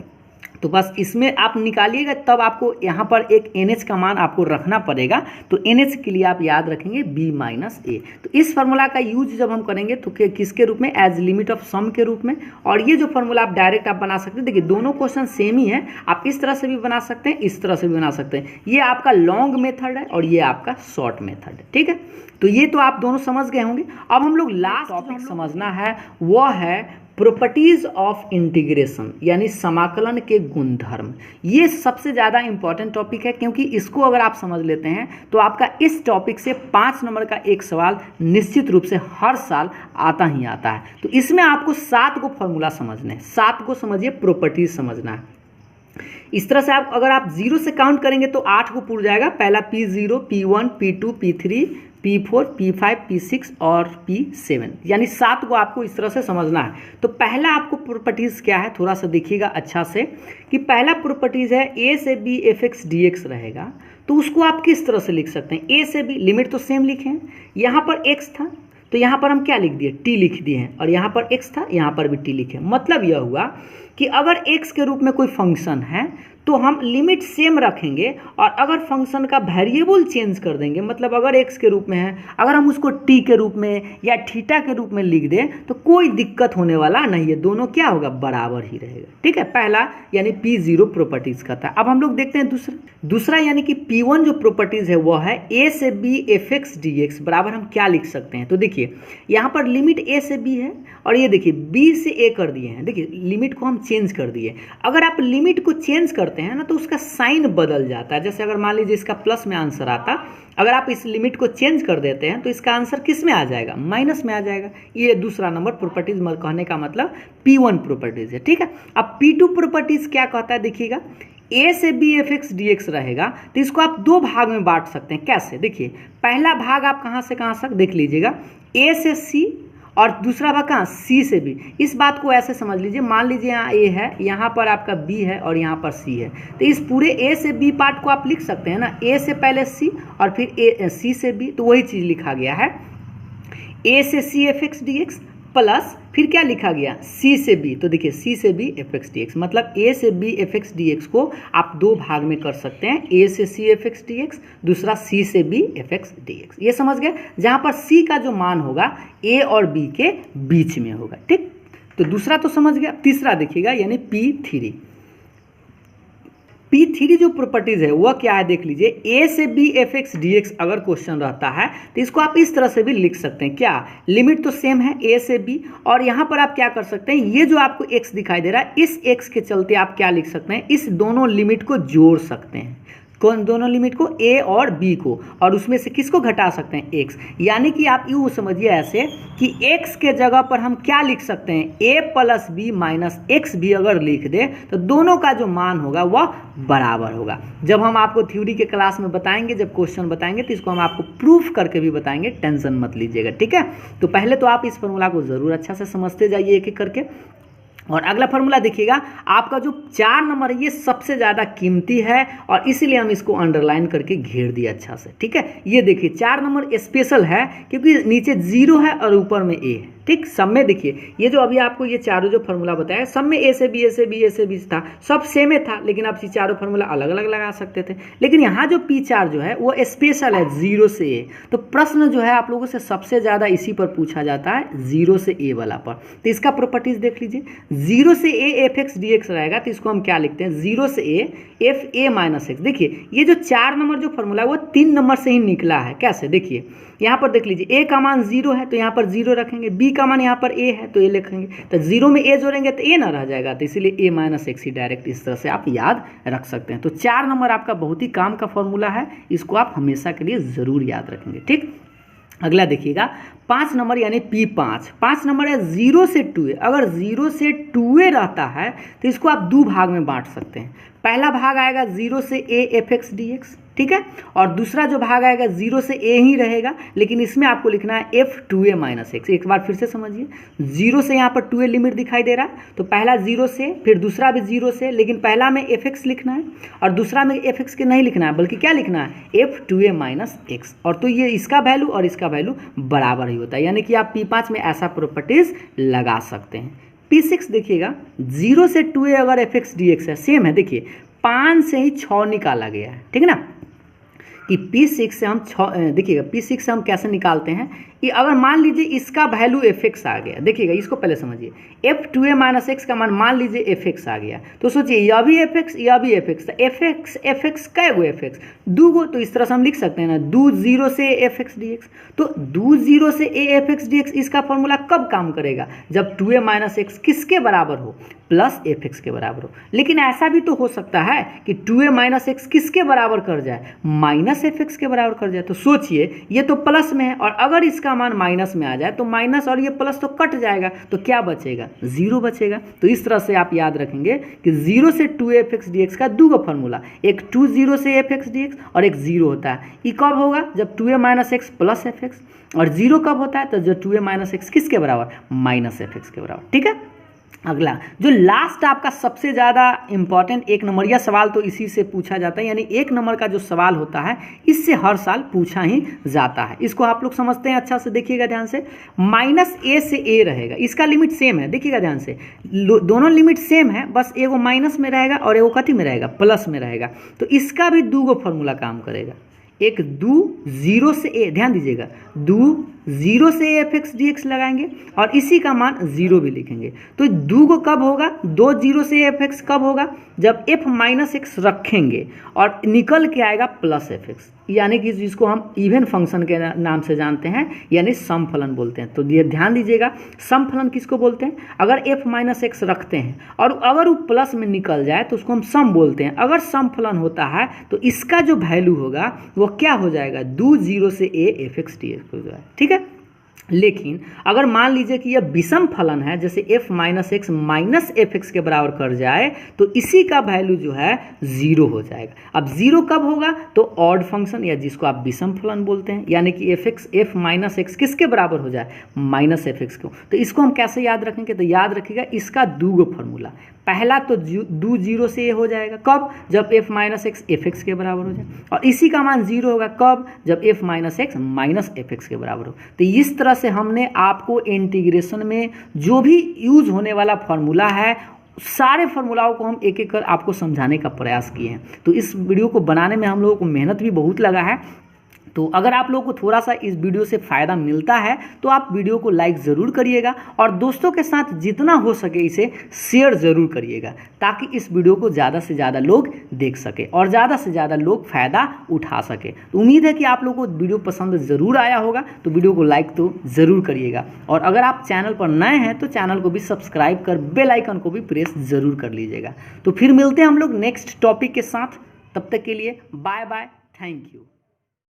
तो बस इसमें आप निकालिएगा, तब आपको यहाँ पर एक NH का मान आपको रखना पड़ेगा। तो NH के लिए आप याद रखेंगे B माइनस ए। तो इस फार्मूला का यूज जब हम करेंगे तो किसके रूप में, एज लिमिट ऑफ सम के रूप में। और ये जो फार्मूला आप डायरेक्ट आप बना सकते हैं, देखिए दोनों क्वेश्चन सेम ही है, आप इस तरह से भी बना सकते हैं, इस तरह से भी बना सकते हैं। ये आपका लॉन्ग मेथड है और ये आपका शॉर्ट मेथड है, ठीक है। तो ये तो आप दोनों समझ गए होंगे। अब हम लोग लास्ट टॉपिक समझना है, वह है प्रॉपर्टीज ऑफ इंटीग्रेशन, यानी समाकलन के गुणधर्म। ये सबसे ज़्यादा इंपॉर्टेंट टॉपिक है, क्योंकि इसको अगर आप समझ लेते हैं तो आपका इस टॉपिक से 5 नंबर का एक सवाल निश्चित रूप से हर साल आता ही आता है। तो इसमें आपको 7 को फॉर्मूला समझने हैं, 7 को समझिए, प्रॉपर्टीज समझना है। इस तरह से आप अगर आप 0 से काउंट करेंगे तो 8 को पूरा जाएगा। पहला P0, P1, P2, P3, P4, P5, P6 और P7, यानी 7 को आपको इस तरह से समझना है। तो पहला आपको प्रॉपर्टीज क्या है, थोड़ा सा देखिएगा अच्छा से, कि पहला प्रॉपर्टीज है A से B fx dx रहेगा। तो उसको आप किस तरह से लिख सकते हैं, A से B, लिमिट तो सेम लिखे हैं, यहाँ पर x था तो यहाँ पर हम क्या लिख दिए, t लिख दिए हैं, और यहाँ पर x था, यहाँ पर भी t लिखे। मतलब यह हुआ कि अगर x के रूप में कोई फंक्शन है तो हम लिमिट सेम रखेंगे, और अगर फंक्शन का वेरिएबल चेंज कर देंगे, मतलब अगर x के रूप में है, अगर हम उसको t के रूप में या थीटा के रूप में लिख दें तो कोई दिक्कत होने वाला नहीं है, दोनों क्या होगा, बराबर ही रहेगा, ठीक है। पहला यानी P0 प्रॉपर्टीज का था। अब हम लोग देखते हैं दूसरा यानी कि P1 जो प्रॉपर्टीज है वह है A से B fx dx बराबर हम क्या लिख सकते हैं। तो देखिए यहाँ पर लिमिट A से B है, और ये देखिए B से A कर दिए हैं, देखिए लिमिट को हम चेंज कर दिए। अगर आप लिमिट को चेंज करते हैं ना तो उसका साइन बदल जाता है। जैसे अगर मान लीजिए इसका प्लस में आंसर आता, अगर आप इस लिमिट को चेंज कर देते हैं तो इसका आंसर किस में आ जाएगा, माइनस में आ जाएगा। ये दूसरा नंबर प्रॉपर्टीज कहने का मतलब P1 प्रॉपर्टीज है, ठीक है। अब P2 प्रॉपर्टीज क्या कहता है, देखिएगा A से B fx dx रहेगा, तो इसको आप 2 भाग में बांट सकते हैं। कैसे, देखिए पहला भाग आप कहाँ से कहाँ तक देख लीजिएगा, A से C, और दूसरा भाग कहाँ, C से B। इस बात को ऐसे समझ लीजिए, मान लीजिए यहाँ A है, यहाँ पर आपका B है और यहाँ पर C है, तो इस पूरे A से B पार्ट को आप लिख सकते हैं ना, A से पहले C और फिर C से B, तो वही चीज़ लिखा गया है, A से C fx dx प्लस फिर क्या लिखा गया, C से B। तो देखिए C से B fx dx, मतलब A से B fx dx को आप 2 भाग में कर सकते हैं, A से C fx dx, दूसरा C से B fx dx। ये समझ गए, जहाँ पर C का जो मान होगा A और B के बीच में होगा, ठीक। तो दूसरा तो समझ गया। तीसरा देखिएगा यानी P3 जो प्रॉपर्टीज है वह क्या है, देख लीजिए A से B fx dx अगर क्वेश्चन रहता है तो इसको आप इस तरह से भी लिख सकते हैं। क्या, लिमिट तो सेम है A से B, और यहाँ पर आप क्या कर सकते हैं, ये जो आपको x दिखाई दे रहा है, इस x के चलते आप क्या लिख सकते हैं, इस दोनों लिमिट को जोड़ सकते हैं। कौन, दोनों लिमिट को, A और B को, और उसमें से किसको घटा सकते हैं, x। यानी कि आप यूँ समझिए ऐसे कि x के जगह पर हम क्या लिख सकते हैं, A plus B minus x भी अगर लिख दें तो दोनों का जो मान होगा वह बराबर होगा। जब हम आपको थ्योरी के क्लास में बताएंगे, जब क्वेश्चन बताएंगे तो इसको हम आपको प्रूफ करके भी बताएंगे, टेंशन मत लीजिएगा, ठीक है। तो पहले तो आप इस फॉर्मूला को ज़रूर अच्छा से समझते जाइए एक एक करके। और अगला फार्मूला देखिएगा, आपका जो 4 नंबर है ये सबसे ज़्यादा कीमती है, और इसीलिए हम इसको अंडरलाइन करके घेर दिया अच्छा से, ठीक है। ये देखिए 4 नंबर स्पेशल है क्योंकि नीचे 0 है और ऊपर में A है, ठीक। सब में देखिए ये जो अभी आपको ये चारों जो फार्मूला बताया, सब में A से B A से B A से B था, सब सेम था, लेकिन आप ये चारों फार्मूला अलग अलग लगा सकते थे। लेकिन यहाँ जो P4 जो है वो स्पेशल है, 0 से A। तो प्रश्न जो है आप लोगों से सबसे ज़्यादा इसी पर पूछा जाता है, 0 से A वाला पर। तो इसका प्रॉपर्टीज देख लीजिए, 0 से A fx dx रहेगा, तो इसको हम क्या लिखते हैं, 0 से A f a minus x. देखिए ये जो 4 नंबर जो फार्मूला है वो 3 नंबर से ही निकला है। कैसे, देखिए यहाँ पर देख लीजिए, A का मान 0 है तो यहाँ पर 0 रखेंगे, B का मान यहाँ पर A है तो A लिखेंगे, तो 0 में A जोड़ेंगे तो A ना रह जाएगा, तो इसीलिए A minus x he direct इस तरह से आप याद रख सकते हैं। तो 4 नंबर आपका बहुत ही काम का फॉर्मूला है, इसको आप हमेशा के लिए ज़रूर याद रखेंगे, ठीक। अगला देखिएगा 5 नंबर यानी P5। 5 नंबर है 0 से 2A। अगर 0 से 2A रहता है तो इसको आप 2 भाग में बांट सकते हैं। पहला भाग आएगा 0 से A fx dx, ठीक है, और दूसरा जो भाग आएगा 0 से A ही रहेगा, लेकिन इसमें आपको लिखना है f2a माइनस एक्स। एक बार फिर से समझिए, 0 से यहाँ पर 2A लिमिट दिखाई दे रहा है, तो पहला 0 से, फिर दूसरा भी 0 से, लेकिन पहला में fx लिखना है और दूसरा में fx के नहीं लिखना है, बल्कि क्या लिखना है, f2a माइनस एक्स। और तो ये इसका वैल्यू और इसका वैल्यू बराबर ही होता है, यानी कि आप P5 में ऐसा प्रॉपर्टीज लगा सकते हैं। P6 देखिएगा 0 से 2a अगर fx dx है, सेम है, देखिए 5 से ही 6 निकाला गया है, ठीक है ना, कि P6 से हम 6, देखिएगा P6 से हम कैसे निकालते हैं कि अगर मान लीजिए इसका वैल्यू fx आ गया, देखिएगा इसको पहले समझिए, f2a माइनस x का मान लीजिए fx आ गया, तो सोचिए यह भी fx यह भी fx, तो fx कै गो fx, दो गो, तो इस तरह से हम लिख सकते हैं ना, दो 0 से fx dx, तो दो 0 से a fx dx इसका फॉर्मूला कब काम करेगा, जब 2a माइनस x किसके बराबर हो, प्लस fx के बराबर हो। लेकिन ऐसा भी तो हो सकता है कि 2a माइनस x किसके बराबर कर जाए, माइनस fx के बराबर कर जाए, तो सोचिए ये तो प्लस में है और अगर इसका मान माइनस में आ जाए तो माइनस और ये प्लस तो कट जाएगा, तो क्या बचेगा, 0 बचेगा। तो इस तरह से आप याद रखेंगे कि 0 से 2fx dx का दो फॉर्मूला, एक 2 0 से fx dx और एक 0 होता है, ये कब होगा, जब 2a minus x plus fx, और 0 कब होता है, तो जब 2a माइनस x किसके बराबर, माइनस fx के बराबर, ठीक है। अगला जो लास्ट आपका सबसे ज़्यादा इंपॉर्टेंट एक नंबरिया सवाल तो इसी से पूछा जाता है, यानी एक नंबर का जो सवाल होता है इससे हर साल पूछा ही जाता है, इसको आप लोग समझते हैं, अच्छा से देखिएगा ध्यान से, -a से a रहेगा, इसका लिमिट सेम है, देखिएगा ध्यान से, दोनों लिमिट सेम है, बस एगो माइनस में रहेगा और एगो कथी में रहेगा, प्लस में रहेगा, तो इसका भी दो फॉर्मूला काम करेगा, एक 2 0 से a, ध्यान दीजिएगा, 2 0 से fx dx लगाएंगे और इसी का मान 0 भी लिखेंगे, तो 2 को कब होगा, 2 0 से fx कब होगा, जब f माइनस एक्स रखेंगे और निकल के आएगा प्लस fx, यानी कि जिसको हम इवन फंक्शन के नाम से जानते हैं, यानी सम फलन बोलते हैं। तो ये ध्यान दीजिएगा, सम फलन किसको बोलते हैं, अगर f माइनस एक्स रखते हैं और अगर वो प्लस में निकल जाए तो उसको हम सम बोलते हैं। अगर सम फलन होता है तो इसका जो वैल्यू होगा वो क्या हो जाएगा, 2 0 से a fx dx हो जाएगा, ठीक है। लेकिन अगर मान लीजिए कि यह विषम फलन है, जैसे f minus x minus fx के बराबर कर जाए तो इसी का वैल्यू जो है 0 हो जाएगा। अब 0 कब होगा, तो ऑड फंक्शन या जिसको आप विषम फलन बोलते हैं, यानी कि f माइनस एक्स किसके बराबर हो जाए, माइनस fx को। तो इसको हम कैसे याद रखेंगे, तो याद रखिएगा इसका दो फॉर्मूला, पहला तो 2 0 से a हो जाएगा, कब, जब f माइनस एक्स fx के बराबर हो जाए, और इसी का मान 0 होगा कब, जब f minus x minus fx के बराबर हो। तो इस तरह से हमने आपको इंटीग्रेशन में जो भी यूज होने वाला फॉर्मूला है सारे फार्मूलाओं को हम एक एक कर आपको समझाने का प्रयास किए हैं। तो इस वीडियो को बनाने में हम लोगों को मेहनत भी बहुत लगा है। तो अगर आप लोगों को थोड़ा सा इस वीडियो से फ़ायदा मिलता है तो आप वीडियो को लाइक ज़रूर करिएगा और दोस्तों के साथ जितना हो सके इसे शेयर ज़रूर करिएगा, ताकि इस वीडियो को ज़्यादा से ज़्यादा लोग देख सके और ज़्यादा से ज़्यादा लोग फ़ायदा उठा सके। तो उम्मीद है कि आप लोगों को वीडियो पसंद ज़रूर आया होगा, तो वीडियो को लाइक तो ज़रूर करिएगा। और अगर आप चैनल पर नए हैं तो चैनल को भी सब्सक्राइब कर बेल आइकन को भी प्रेस ज़रूर कर लीजिएगा। तो फिर मिलते हैं हम लोग नेक्स्ट टॉपिक के साथ, तब तक के लिए बाय बाय, थैंक यू।